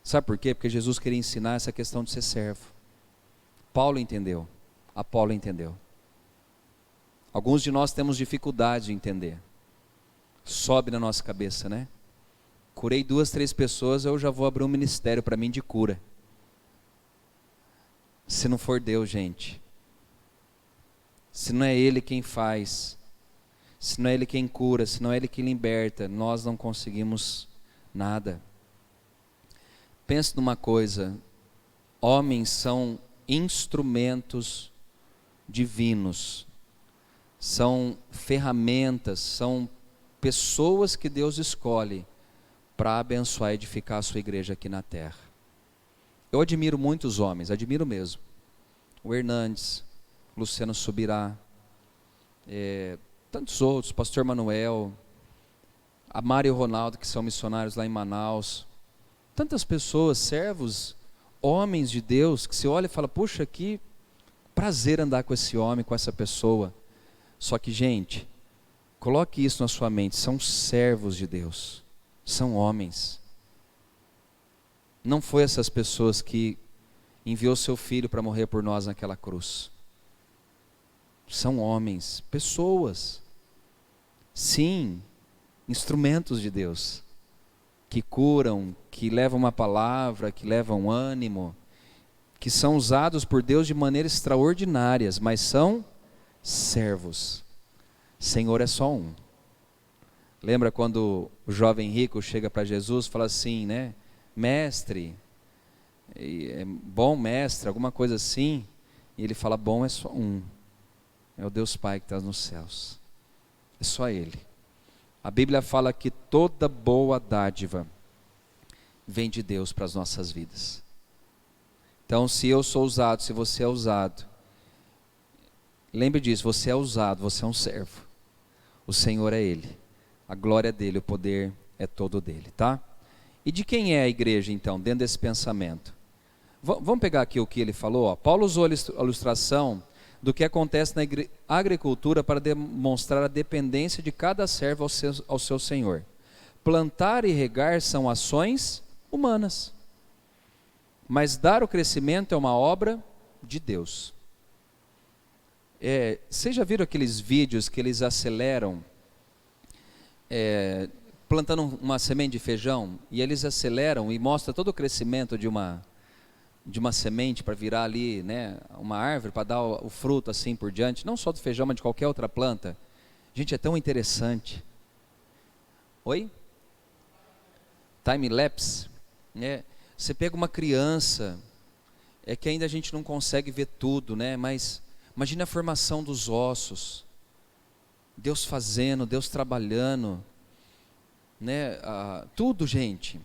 Sabe por quê? Porque Jesus queria ensinar essa questão de ser servo. Paulo entendeu, Apolo entendeu. Alguns de nós temos dificuldade de entender. Sobe na nossa cabeça, né? Curei 2, 3 pessoas, eu já vou abrir um ministério para mim de cura. Se não for Deus, gente, se não é Ele quem faz, se não é Ele quem cura, se não é Ele quem liberta, nós não conseguimos nada. Pense numa coisa, homens são instrumentos divinos, são ferramentas, são pessoas que Deus escolhe para abençoar e edificar a sua igreja aqui na terra. Eu admiro muitos homens, admiro mesmo. O Hernandes, Luciano Subirá, tantos outros, pastor Manuel, a Mari e o Ronaldo, que são missionários lá em Manaus. Tantas pessoas, servos, homens de Deus, que você olha e fala, puxa, que prazer andar com esse homem, com essa pessoa. Só que, gente, coloque isso na sua mente, são servos de Deus, são homens. Não foi essas pessoas que enviou seu filho para morrer por nós naquela cruz. São homens, pessoas. Sim, instrumentos de Deus, que curam, que levam uma palavra, que levam ânimo, que são usados por Deus de maneira extraordinárias, mas são servos. Senhor é só um. Lembra quando o jovem rico chega para Jesus e fala assim, né? Mestre, bom mestre, alguma coisa assim, e ele fala, bom é só um, é o Deus Pai que está nos céus, é só Ele. A Bíblia fala que toda boa dádiva vem de Deus para as nossas vidas. Então, se eu sou usado, se você é usado, lembre disso, você é usado, você é um servo, o Senhor é Ele, a glória é dEle, o poder é todo dEle, tá? E de quem é a igreja então, dentro desse pensamento? Vamos pegar aqui o que ele falou, ó. Paulo usou a ilustração do que acontece na agricultura para demonstrar a dependência de cada servo ao seu senhor. Plantar e regar são ações humanas, mas dar o crescimento é uma obra de Deus. Vocês já viram aqueles vídeos que eles aceleram, plantando uma semente de feijão, e eles aceleram e mostram todo o crescimento de uma semente para virar ali, né, uma árvore, para dar o fruto assim por diante, não só do feijão, mas de qualquer outra planta. Gente, é tão interessante. Oi? Time-lapse, né? Você pega uma criança, é que ainda a gente não consegue ver tudo, né? Mas imagine a formação dos ossos, Deus fazendo, Deus trabalhando, né? Tudo, gente.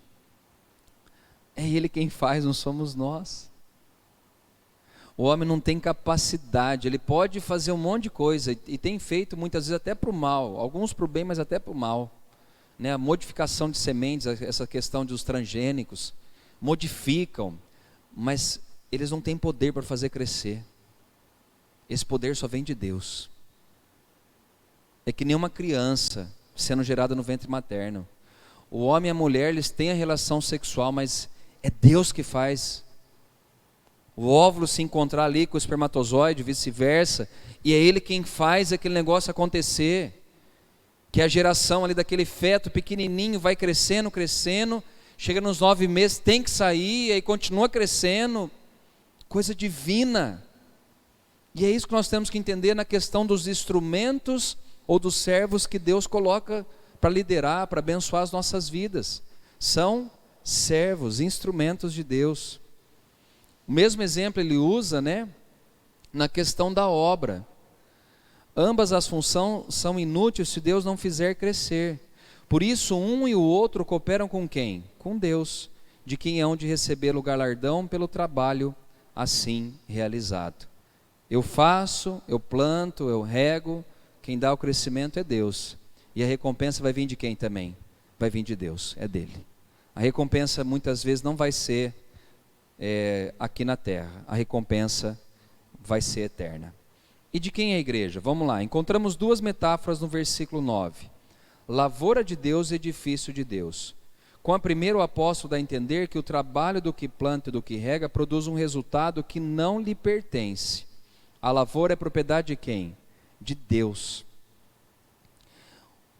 É Ele quem faz, não somos nós. O homem não tem capacidade, ele pode fazer um monte de coisa, e tem feito muitas vezes até para o mal, alguns para o bem, mas até para o mal, né? A modificação de sementes, essa questão dos transgênicos, modificam, mas eles não têm poder para fazer crescer. Esse poder só vem de Deus. É que nem uma criança sendo gerada no ventre materno. O homem e a mulher, eles têm a relação sexual, mas é Deus que faz o óvulo se encontrar ali com o espermatozoide, vice-versa, e é ele quem faz aquele negócio acontecer, que a geração ali daquele feto pequenininho vai crescendo, crescendo, chega nos 9 meses, tem que sair, aí continua crescendo, coisa divina. E é isso que nós temos que entender na questão dos instrumentos ou dos servos que Deus coloca para liderar, para abençoar as nossas vidas. São servos, instrumentos de Deus. O mesmo exemplo ele usa, na questão da obra. Ambas as funções são inúteis se Deus não fizer crescer. Por isso, um e o outro cooperam com quem? Com Deus, de quem hão de receber o galardão pelo trabalho assim realizado. Eu faço, eu planto, eu rego, quem dá o crescimento é Deus. E a recompensa vai vir de quem também? Vai vir de Deus, é dele. A recompensa muitas vezes não vai ser aqui na terra, a recompensa vai ser eterna. E de quem é a igreja? Vamos lá, encontramos 2 metáforas no versículo 9. Lavoura de Deus e edifício de Deus. Com a primeira o apóstolo dá a entender que o trabalho do que planta e do que rega produz um resultado que não lhe pertence. A lavoura é propriedade de quem? De Deus.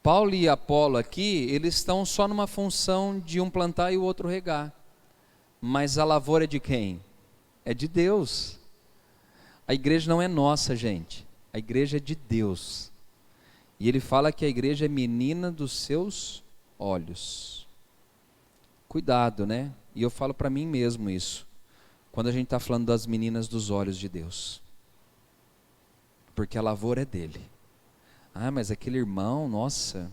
Paulo e Apolo aqui, eles estão só numa função de um plantar e o outro regar. Mas a lavoura é de quem? É de Deus. A igreja não é nossa, gente. A igreja é de Deus. E ele fala que a igreja é menina dos seus olhos. Cuidado, E eu falo para mim mesmo isso. Quando a gente está falando das meninas dos olhos de Deus. Porque a lavoura é dele. Ah, mas aquele irmão, nossa,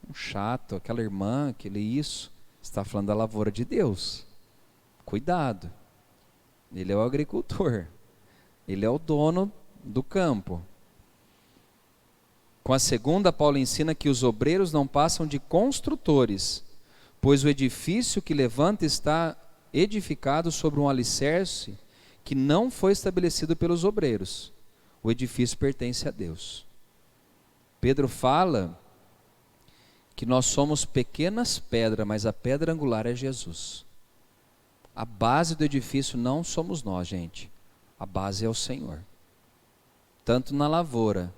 um chato, aquela irmã, aquele isso. Você está falando da lavoura de Deus. Cuidado. Ele é o agricultor. Ele é o dono do campo. Com a segunda, Paulo ensina que os obreiros não passam de construtores, pois o edifício que levanta está edificado sobre um alicerce que não foi estabelecido pelos obreiros. O edifício pertence a Deus. Pedro fala que nós somos pequenas pedras, mas a pedra angular é Jesus. A base do edifício não somos nós, gente. A base é o Senhor. Tanto na lavoura,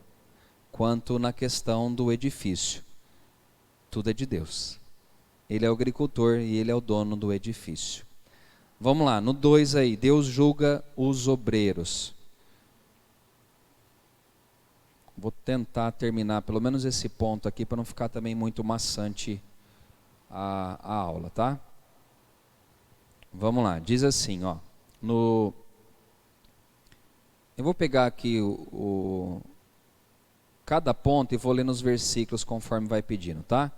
quanto na questão do edifício. Tudo é de Deus. Ele é o agricultor e ele é o dono do edifício. Vamos lá, no 2 aí, Deus julga os obreiros. Vou tentar terminar pelo menos esse ponto aqui, para não ficar também muito maçante a aula, tá? Vamos lá, diz assim, eu vou pegar aqui cada ponto e vou ler nos versículos conforme vai pedindo, tá?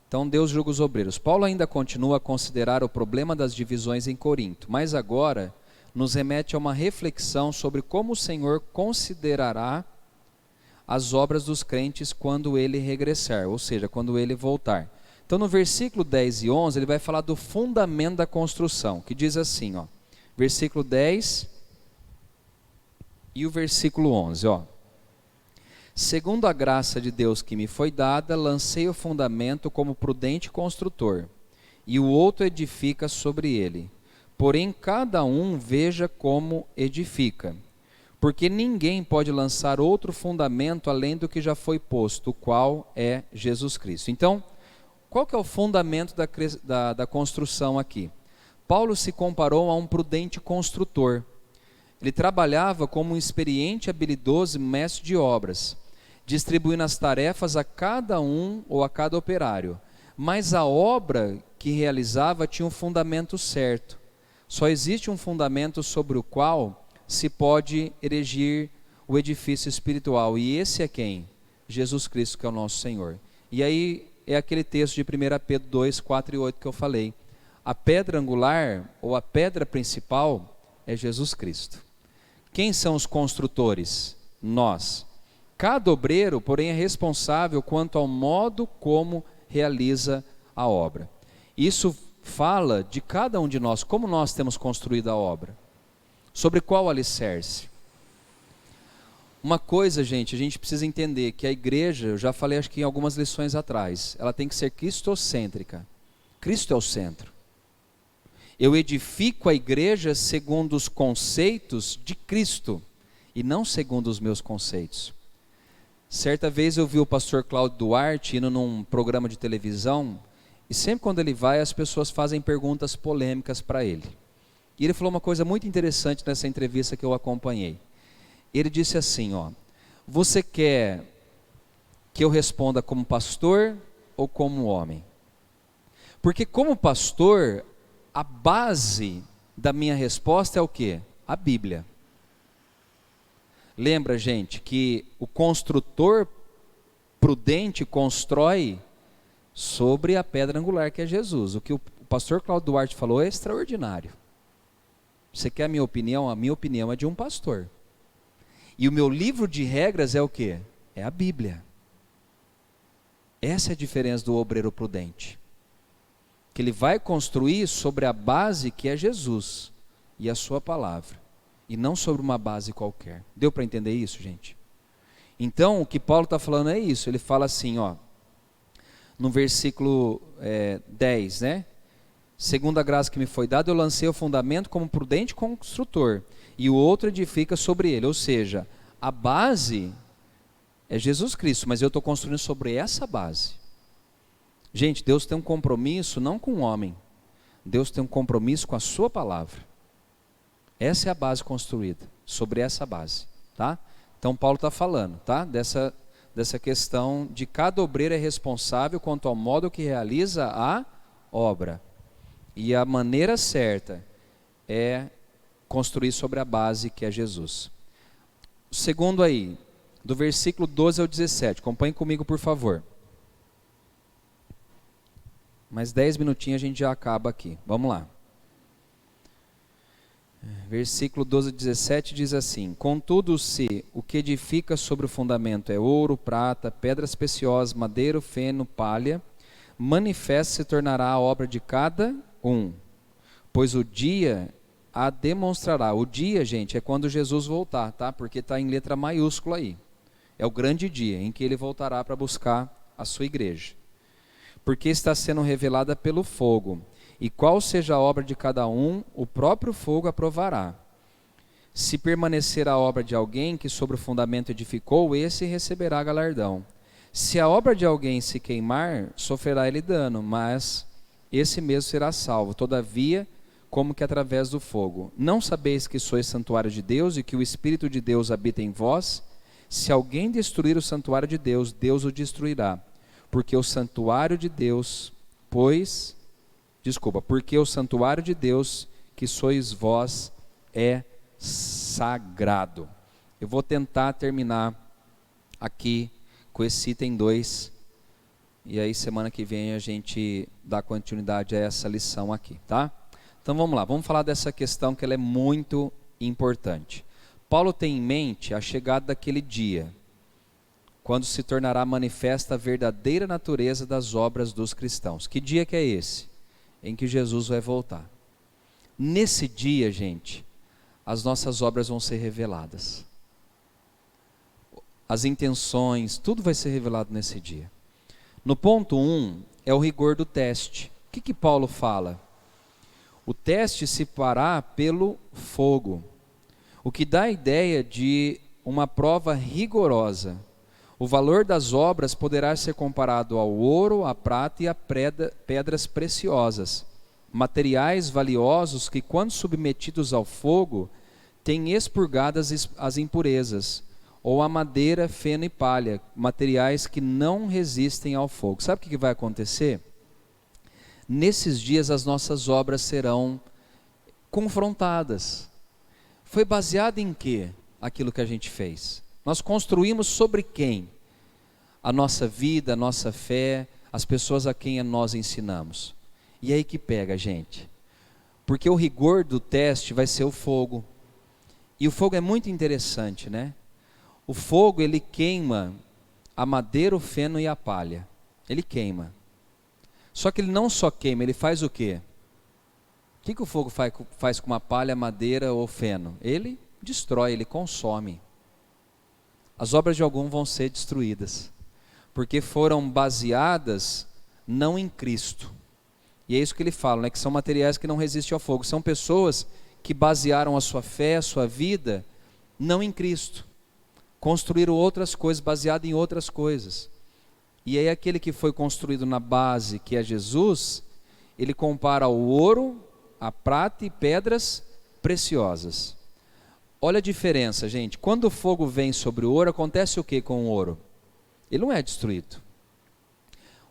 Então Deus julga os obreiros. Paulo ainda continua a considerar o problema das divisões em Corinto, mas agora nos remete a uma reflexão sobre como o Senhor considerará as obras dos crentes quando ele regressar, ou seja, quando ele voltar. Então no versículo 10 e 11 ele vai falar do fundamento da construção, que diz assim, versículo 10 e o versículo 11, Segundo a graça de Deus que me foi dada, lancei o fundamento como prudente construtor, e o outro edifica sobre ele. Porém, cada um veja como edifica. Porque ninguém pode lançar outro fundamento além do que já foi posto, o qual é Jesus Cristo. Então, qual que é o fundamento da construção aqui? Paulo se comparou a um prudente construtor. Ele trabalhava como um experiente e habilidoso mestre de obras, distribuindo as tarefas a cada um ou a cada operário. Mas a obra que realizava tinha um fundamento certo. Só existe um fundamento sobre o qual se pode erigir o edifício espiritual. E esse é quem? Jesus Cristo, que é o nosso Senhor. E aí é aquele texto de 1 Pedro 2, 4 e 8 que eu falei. A pedra angular, ou a pedra principal, é Jesus Cristo. Quem são os construtores? Nós. Cada obreiro, porém, é responsável quanto ao modo como realiza a obra. Isso fala de cada um de nós, como nós temos construído a obra. Sobre qual alicerce? Uma coisa, gente, a gente precisa entender que a igreja, eu já falei acho que em algumas lições atrás, ela tem que ser cristocêntrica. Cristo é o centro. Eu edifico a igreja segundo os conceitos de Cristo e não segundo os meus conceitos. Certa vez eu vi o pastor Cláudio Duarte indo num programa de televisão e sempre quando ele vai as pessoas fazem perguntas polêmicas para ele. E ele falou uma coisa muito interessante nessa entrevista que eu acompanhei. Ele disse assim, você quer que eu responda como pastor ou como homem? Porque como pastor, a base da minha resposta é o quê? A Bíblia. Lembra, gente, que o construtor prudente constrói sobre a pedra angular que é Jesus. O que o pastor Cláudio Duarte falou é extraordinário. Você quer a minha opinião? A minha opinião é de um pastor. E o meu livro de regras é o quê? É a Bíblia. Essa é a diferença do obreiro prudente. Que ele vai construir sobre a base que é Jesus e a sua palavra, e não sobre uma base qualquer. Deu para entender isso, gente? Então, o que Paulo está falando é isso. Ele fala assim, no versículo 10, né? Segundo a graça que me foi dada, eu lancei o fundamento como prudente construtor, e o outro edifica sobre ele. Ou seja, a base é Jesus Cristo, mas eu estou construindo sobre essa base. Gente, Deus tem um compromisso não com o homem, Deus tem um compromisso com a sua palavra. Essa é a base construída, sobre essa base, tá? Então Paulo está falando, tá? Dessa questão de cada obreiro é responsável quanto ao modo que realiza a obra. E a maneira certa é construir sobre a base que é Jesus. O segundo aí, do versículo 12 ao 17, acompanhe comigo por favor. Mais 10 minutinhos a gente já acaba aqui. Vamos lá. Versículo 12 a 17 diz assim: contudo, se o que edifica sobre o fundamento é ouro, prata, pedras preciosas, madeira, feno, palha, manifesta se tornará a obra de cada um, pois o dia a demonstrará. O dia, gente, é quando Jesus voltar, tá? Porque está em letra maiúscula aí. É o grande dia em que ele voltará para buscar a sua igreja. Porque está sendo revelada pelo fogo, e qual seja a obra de cada um, o próprio fogo aprovará. Se permanecer a obra de alguém que sobre o fundamento edificou, esse receberá galardão. Se a obra de alguém se queimar, sofrerá ele dano, mas esse mesmo será salvo, todavia, como que através do fogo. Não sabeis que sois santuário de Deus e que o Espírito de Deus habita em vós? Se alguém destruir o santuário de Deus, Deus o destruirá. Porque o santuário de Deus, porque o santuário de Deus, que sois vós, é sagrado. Eu vou tentar terminar aqui com esse item 2, e aí semana que vem a gente dá continuidade a essa lição aqui, tá? Então vamos lá, vamos falar dessa questão que ela é muito importante. Paulo tem em mente a chegada daquele dia, quando se tornará manifesta a verdadeira natureza das obras dos cristãos. Que dia que é esse? Em que Jesus vai voltar. Nesse dia, gente, as nossas obras vão ser reveladas. As intenções, tudo vai ser revelado nesse dia. No ponto 1, é o rigor do teste. O que Paulo fala? O teste se fará pelo fogo, o que dá a ideia de uma prova rigorosa. O valor das obras poderá ser comparado ao ouro, à prata e a pedras preciosas, materiais valiosos que, quando submetidos ao fogo, têm expurgadas as impurezas, ou a madeira, feno e palha, materiais que não resistem ao fogo. Sabe o que vai acontecer? Nesses dias as nossas obras serão confrontadas. Foi baseado em quê? Aquilo que a gente fez. Nós construímos sobre quem? A nossa vida, a nossa fé, as pessoas a quem nós ensinamos. E aí que pega, gente. Porque o rigor do teste vai ser o fogo. E o fogo é muito interessante, né? O fogo, ele queima a madeira, o feno e a palha. Ele queima. Só que ele não só queima, ele faz o quê? O que o fogo faz com uma palha, madeira ou feno? Ele destrói, ele consome. As obras de algum vão ser destruídas, porque foram baseadas não em Cristo, E é isso que ele fala, né? Que são materiais que não resistem ao fogo. São pessoas que basearam a sua fé, a sua vida, não em Cristo. Construíram outras coisas, baseado em outras coisas. E aí aquele que foi construído na base, que é Jesus, ele compara o ouro, a prata e pedras preciosas. Olha a diferença, gente. Quando o fogo vem sobre o ouro, acontece o que com o ouro? Ele não é destruído.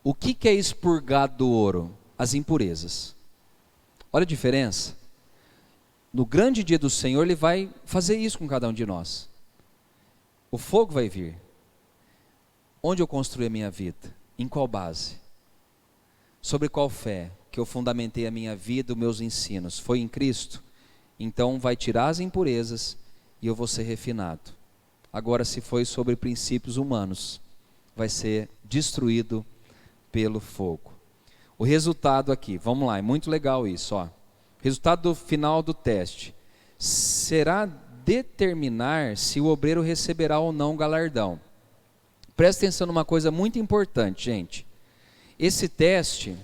O que é expurgado do ouro? As impurezas. Olha a diferença. No grande dia do Senhor, Ele vai fazer isso com cada um de nós. O fogo vai vir. Onde eu construí a minha vida? Em qual base? Sobre qual fé que eu fundamentei a minha vida, os meus ensinos? Foi em Cristo? Então vai tirar as impurezas e eu vou ser refinado. Agora, se foi sobre princípios humanos, vai ser destruído pelo fogo. O resultado aqui, vamos lá, é muito legal isso, ó. Resultado do final do teste será determinar se o obreiro receberá ou não o galardão. Presta atenção numa coisa muito importante, gente. Esse teste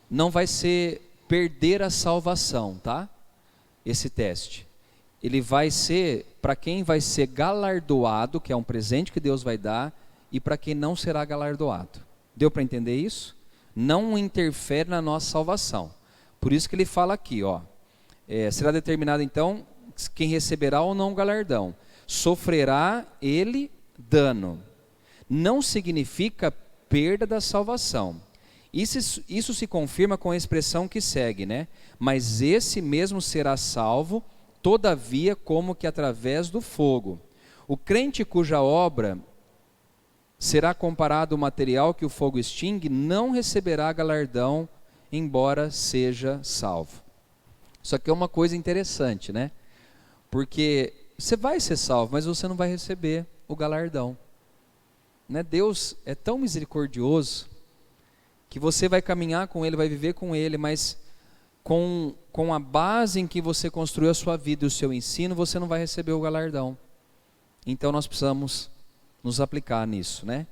não vai ser perder a salvação, tá? Esse teste. Ele vai ser para quem vai ser galardoado, que é um presente que Deus vai dar, e para quem não será galardoado. Deu para entender isso? Não interfere na nossa salvação. Por isso que ele fala aqui, ó. Será determinado então quem receberá ou não o galardão. Sofrerá ele dano. Não significa perda da salvação. Isso se confirma com a expressão que segue, né? Mas esse mesmo será salvo, todavia, como que através do fogo. O crente cuja obra será comparado ao material que o fogo extingue, não receberá galardão, embora seja salvo. Isso aqui é uma coisa interessante, né? Porque você vai ser salvo, mas você não vai receber o galardão. Né? Deus é tão misericordioso que você vai caminhar com Ele, vai viver com Ele, mas com a base em que você construiu a sua vida e o seu ensino, você não vai receber o galardão. Então nós precisamos nos aplicar nisso, né?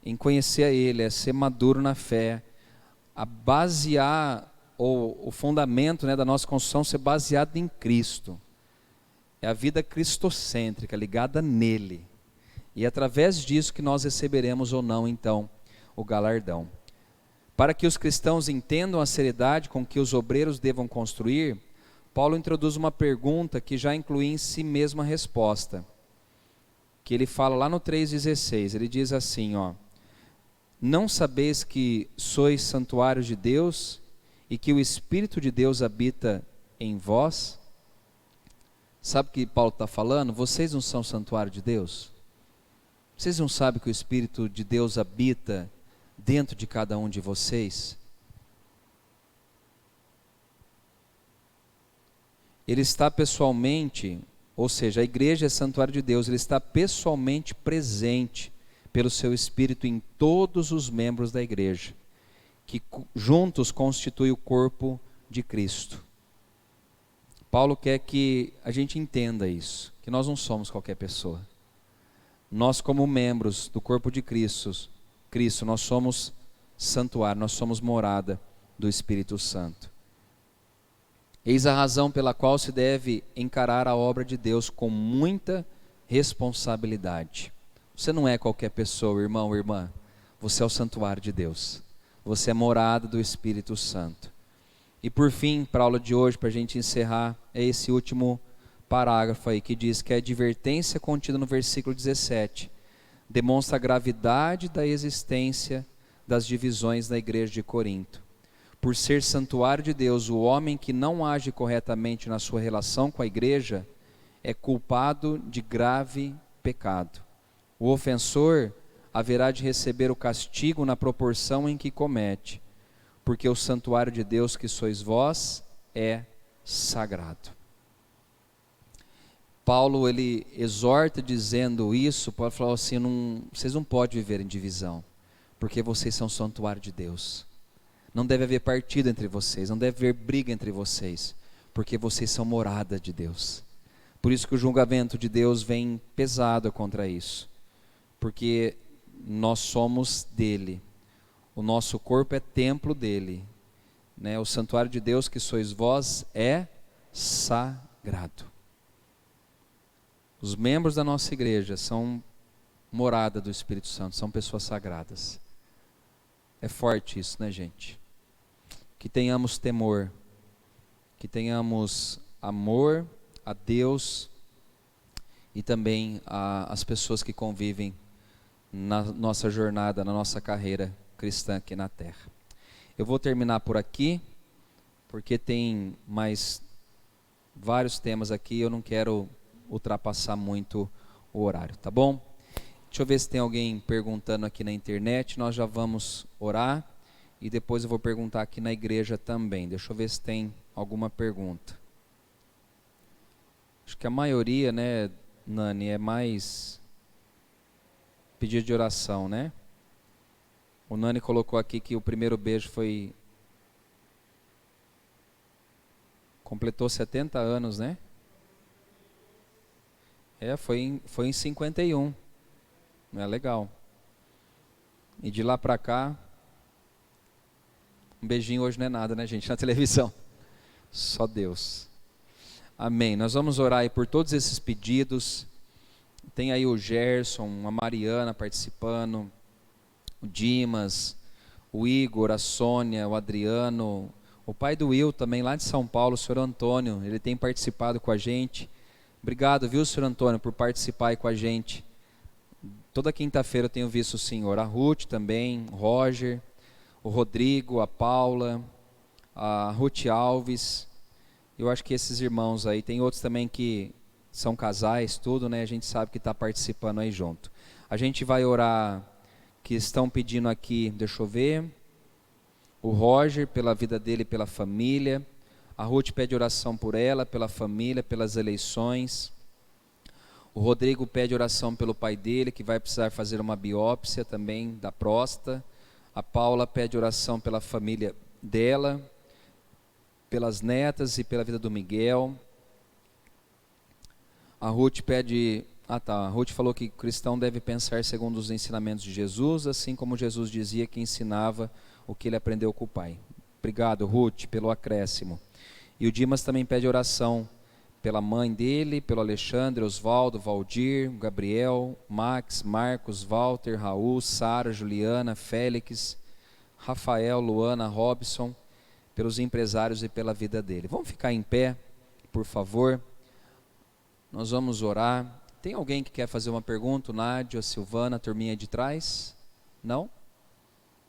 Em conhecer a Ele, é ser maduro na fé, a basear o fundamento, né, da nossa construção ser baseado em Cristo. É a vida cristocêntrica, ligada nele. E é através disso que nós receberemos ou não, então, o galardão. Para que os cristãos entendam a seriedade com que os obreiros devam construir, Paulo introduz uma pergunta que já inclui em si mesma a resposta. Que ele fala lá no 3,16, ele diz assim, ó: não sabeis que sois santuários de Deus e que o Espírito de Deus habita em vós? Sabe o que Paulo está falando? Vocês não são santuário de Deus? Vocês não sabem que o Espírito de Deus habita dentro de cada um de vocês? Ele está pessoalmente, ou seja, a igreja é santuário de Deus, ele está pessoalmente presente pelo seu Espírito em todos os membros da igreja, que juntos constituem o corpo de Cristo. Paulo quer que a gente entenda isso, que nós não somos qualquer pessoa. Nós, como membros do corpo de Cristo, nós somos santuário, nós somos morada do Espírito Santo. Eis a razão pela qual se deve encarar a obra de Deus com muita responsabilidade. Você não é qualquer pessoa, irmão ou irmã. Você é o santuário de Deus. Você é morada do Espírito Santo. E por fim, para a aula de hoje, para a gente encerrar, é esse último parágrafo aí que diz que a advertência contida no versículo 17 demonstra a gravidade da existência das divisões da igreja de Corinto. Por ser santuário de Deus, o homem que não age corretamente na sua relação com a igreja é culpado de grave pecado. O ofensor haverá de receber o castigo na proporção em que comete, porque o santuário de Deus que sois vós é sagrado. Paulo, ele exorta dizendo isso, Paulo falou assim, vocês não podem viver em divisão, porque vocês são santuário de Deus. Não deve haver partido entre vocês, não deve haver briga entre vocês, porque vocês são morada de Deus. Por isso que o julgamento de Deus vem pesado contra isso, porque nós somos dele, o nosso corpo é templo dele, né? O santuário de Deus que sois vós é sagrado. Os membros da nossa igreja são morada do Espírito Santo, são pessoas sagradas. É forte isso, né, gente? Que tenhamos temor, que tenhamos amor a Deus e também as pessoas que convivem na nossa jornada, na nossa carreira cristã aqui na terra. Eu vou terminar por aqui, porque tem mais vários temas aqui, eu não quero ultrapassar muito o horário, tá bom? Deixa eu ver se tem alguém perguntando aqui na internet, nós já vamos orar e depois eu vou perguntar aqui na igreja também. Deixa eu ver se tem alguma pergunta. Acho que a maioria, né, Nani, é mais pedido de oração, né? O Nani colocou aqui que o primeiro beijo completou 70 anos, né? Foi em 51. É legal. E de lá para cá, um beijinho hoje não é nada, né, gente? Na televisão. Só Deus. Amém. Nós vamos orar aí por todos esses pedidos. Tem aí o Gerson, a Mariana participando, o Dimas, o Igor, a Sônia, o Adriano, o pai do Will também lá de São Paulo, o senhor Antônio, ele tem participado com a gente. Obrigado, viu, senhor Antônio, por participar aí com a gente. Toda quinta-feira eu tenho visto o senhor, a Ruth também, o Roger, o Rodrigo, a Paula, a Ruth Alves. Eu acho que esses irmãos aí, tem outros também que são casais, tudo, né? A gente sabe que está participando aí junto. A gente vai orar, que estão pedindo aqui, deixa eu ver, o Roger, pela vida dele e pela família. A Ruth pede oração por ela, pela família, pelas eleições. O Rodrigo pede oração pelo pai dele, que vai precisar fazer uma biópsia também da próstata. A Paula pede oração pela família dela, pelas netas e pela vida do Miguel. A Ruth pede... a Ruth falou que o cristão deve pensar segundo os ensinamentos de Jesus, assim como Jesus dizia que ensinava o que ele aprendeu com o pai. Obrigado, Ruth, pelo acréscimo. E o Dimas também pede oração pela mãe dele, pelo Alexandre, Osvaldo, Valdir, Gabriel, Max, Marcos, Walter, Raul, Sara, Juliana, Félix, Rafael, Luana, Robson, pelos empresários e pela vida dele. Vamos ficar em pé, por favor. Nós vamos orar. Tem alguém que quer fazer uma pergunta? Nádia, Silvana, a turminha de trás? Não?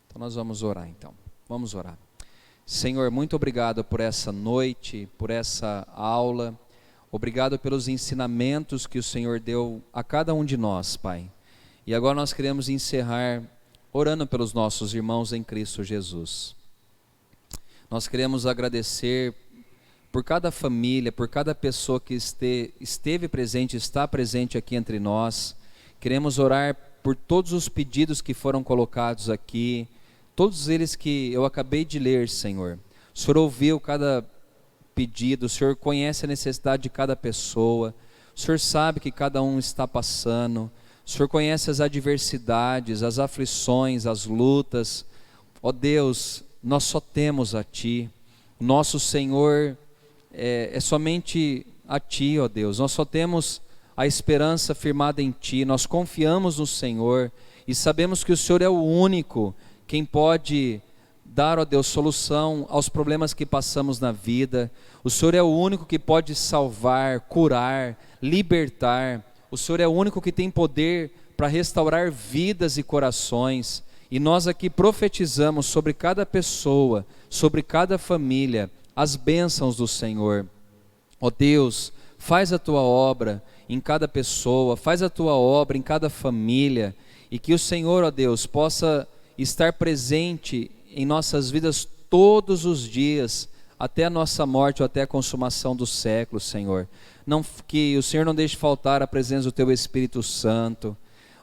Então nós vamos orar então. Vamos orar. Senhor, muito obrigado por essa noite, por essa aula. Obrigado pelos ensinamentos que o Senhor deu a cada um de nós, Pai. E agora nós queremos encerrar orando pelos nossos irmãos em Cristo Jesus. Nós queremos agradecer por cada família, por cada pessoa que esteve presente, está presente aqui entre nós. Queremos orar por todos os pedidos que foram colocados aqui, todos eles que eu acabei de ler, Senhor. O Senhor ouviu cada pedido, o Senhor conhece a necessidade de cada pessoa, o Senhor sabe que cada um está passando, o Senhor conhece as adversidades, as aflições, as lutas. Ó Deus, nós só temos a Ti, o nosso Senhor é somente a Ti, ó Deus, nós só temos a esperança firmada em Ti, nós confiamos no Senhor e sabemos que o Senhor é o único quem pode dar, ó Deus, solução aos problemas que passamos na vida. O Senhor é o único que pode salvar, curar, libertar. O Senhor é o único que tem poder para restaurar vidas e corações. E nós aqui profetizamos sobre cada pessoa, sobre cada família, as bênçãos do Senhor. Ó Deus, faz a Tua obra em cada pessoa, faz a Tua obra em cada família, e que o Senhor, ó Deus, possa estar presente em nossas vidas todos os dias, até a nossa morte ou até a consumação do século, Senhor. Que o Senhor não deixe faltar a presença do Teu Espírito Santo.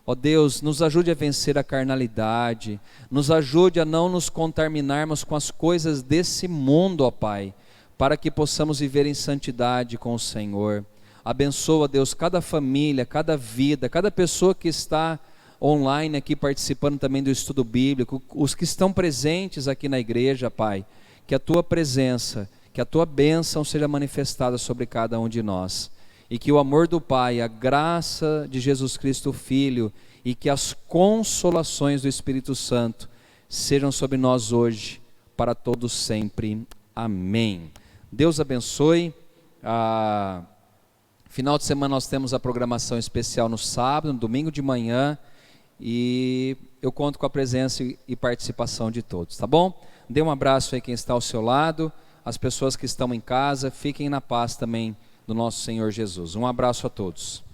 Ó Deus, nos ajude a vencer a carnalidade, nos ajude a não nos contaminarmos com as coisas desse mundo, ó Pai, para que possamos viver em santidade com o Senhor. Abençoa, Deus, cada família, cada vida, cada pessoa que está online aqui participando também do estudo bíblico, os que estão presentes aqui na igreja, Pai. que a tua presença, que a tua bênção seja manifestada sobre cada um de nós. E que o amor do Pai, a graça de Jesus Cristo, o Filho, e que as consolações do Espírito Santo sejam sobre nós hoje, para todos sempre. Amém. Deus abençoe. Final de semana nós temos a programação especial no sábado, no domingo de manhã, e eu conto com a presença e participação de todos, tá bom? Dê um abraço aí quem está ao seu lado, as pessoas que estão em casa, fiquem na paz também do nosso Senhor Jesus. Um abraço a todos.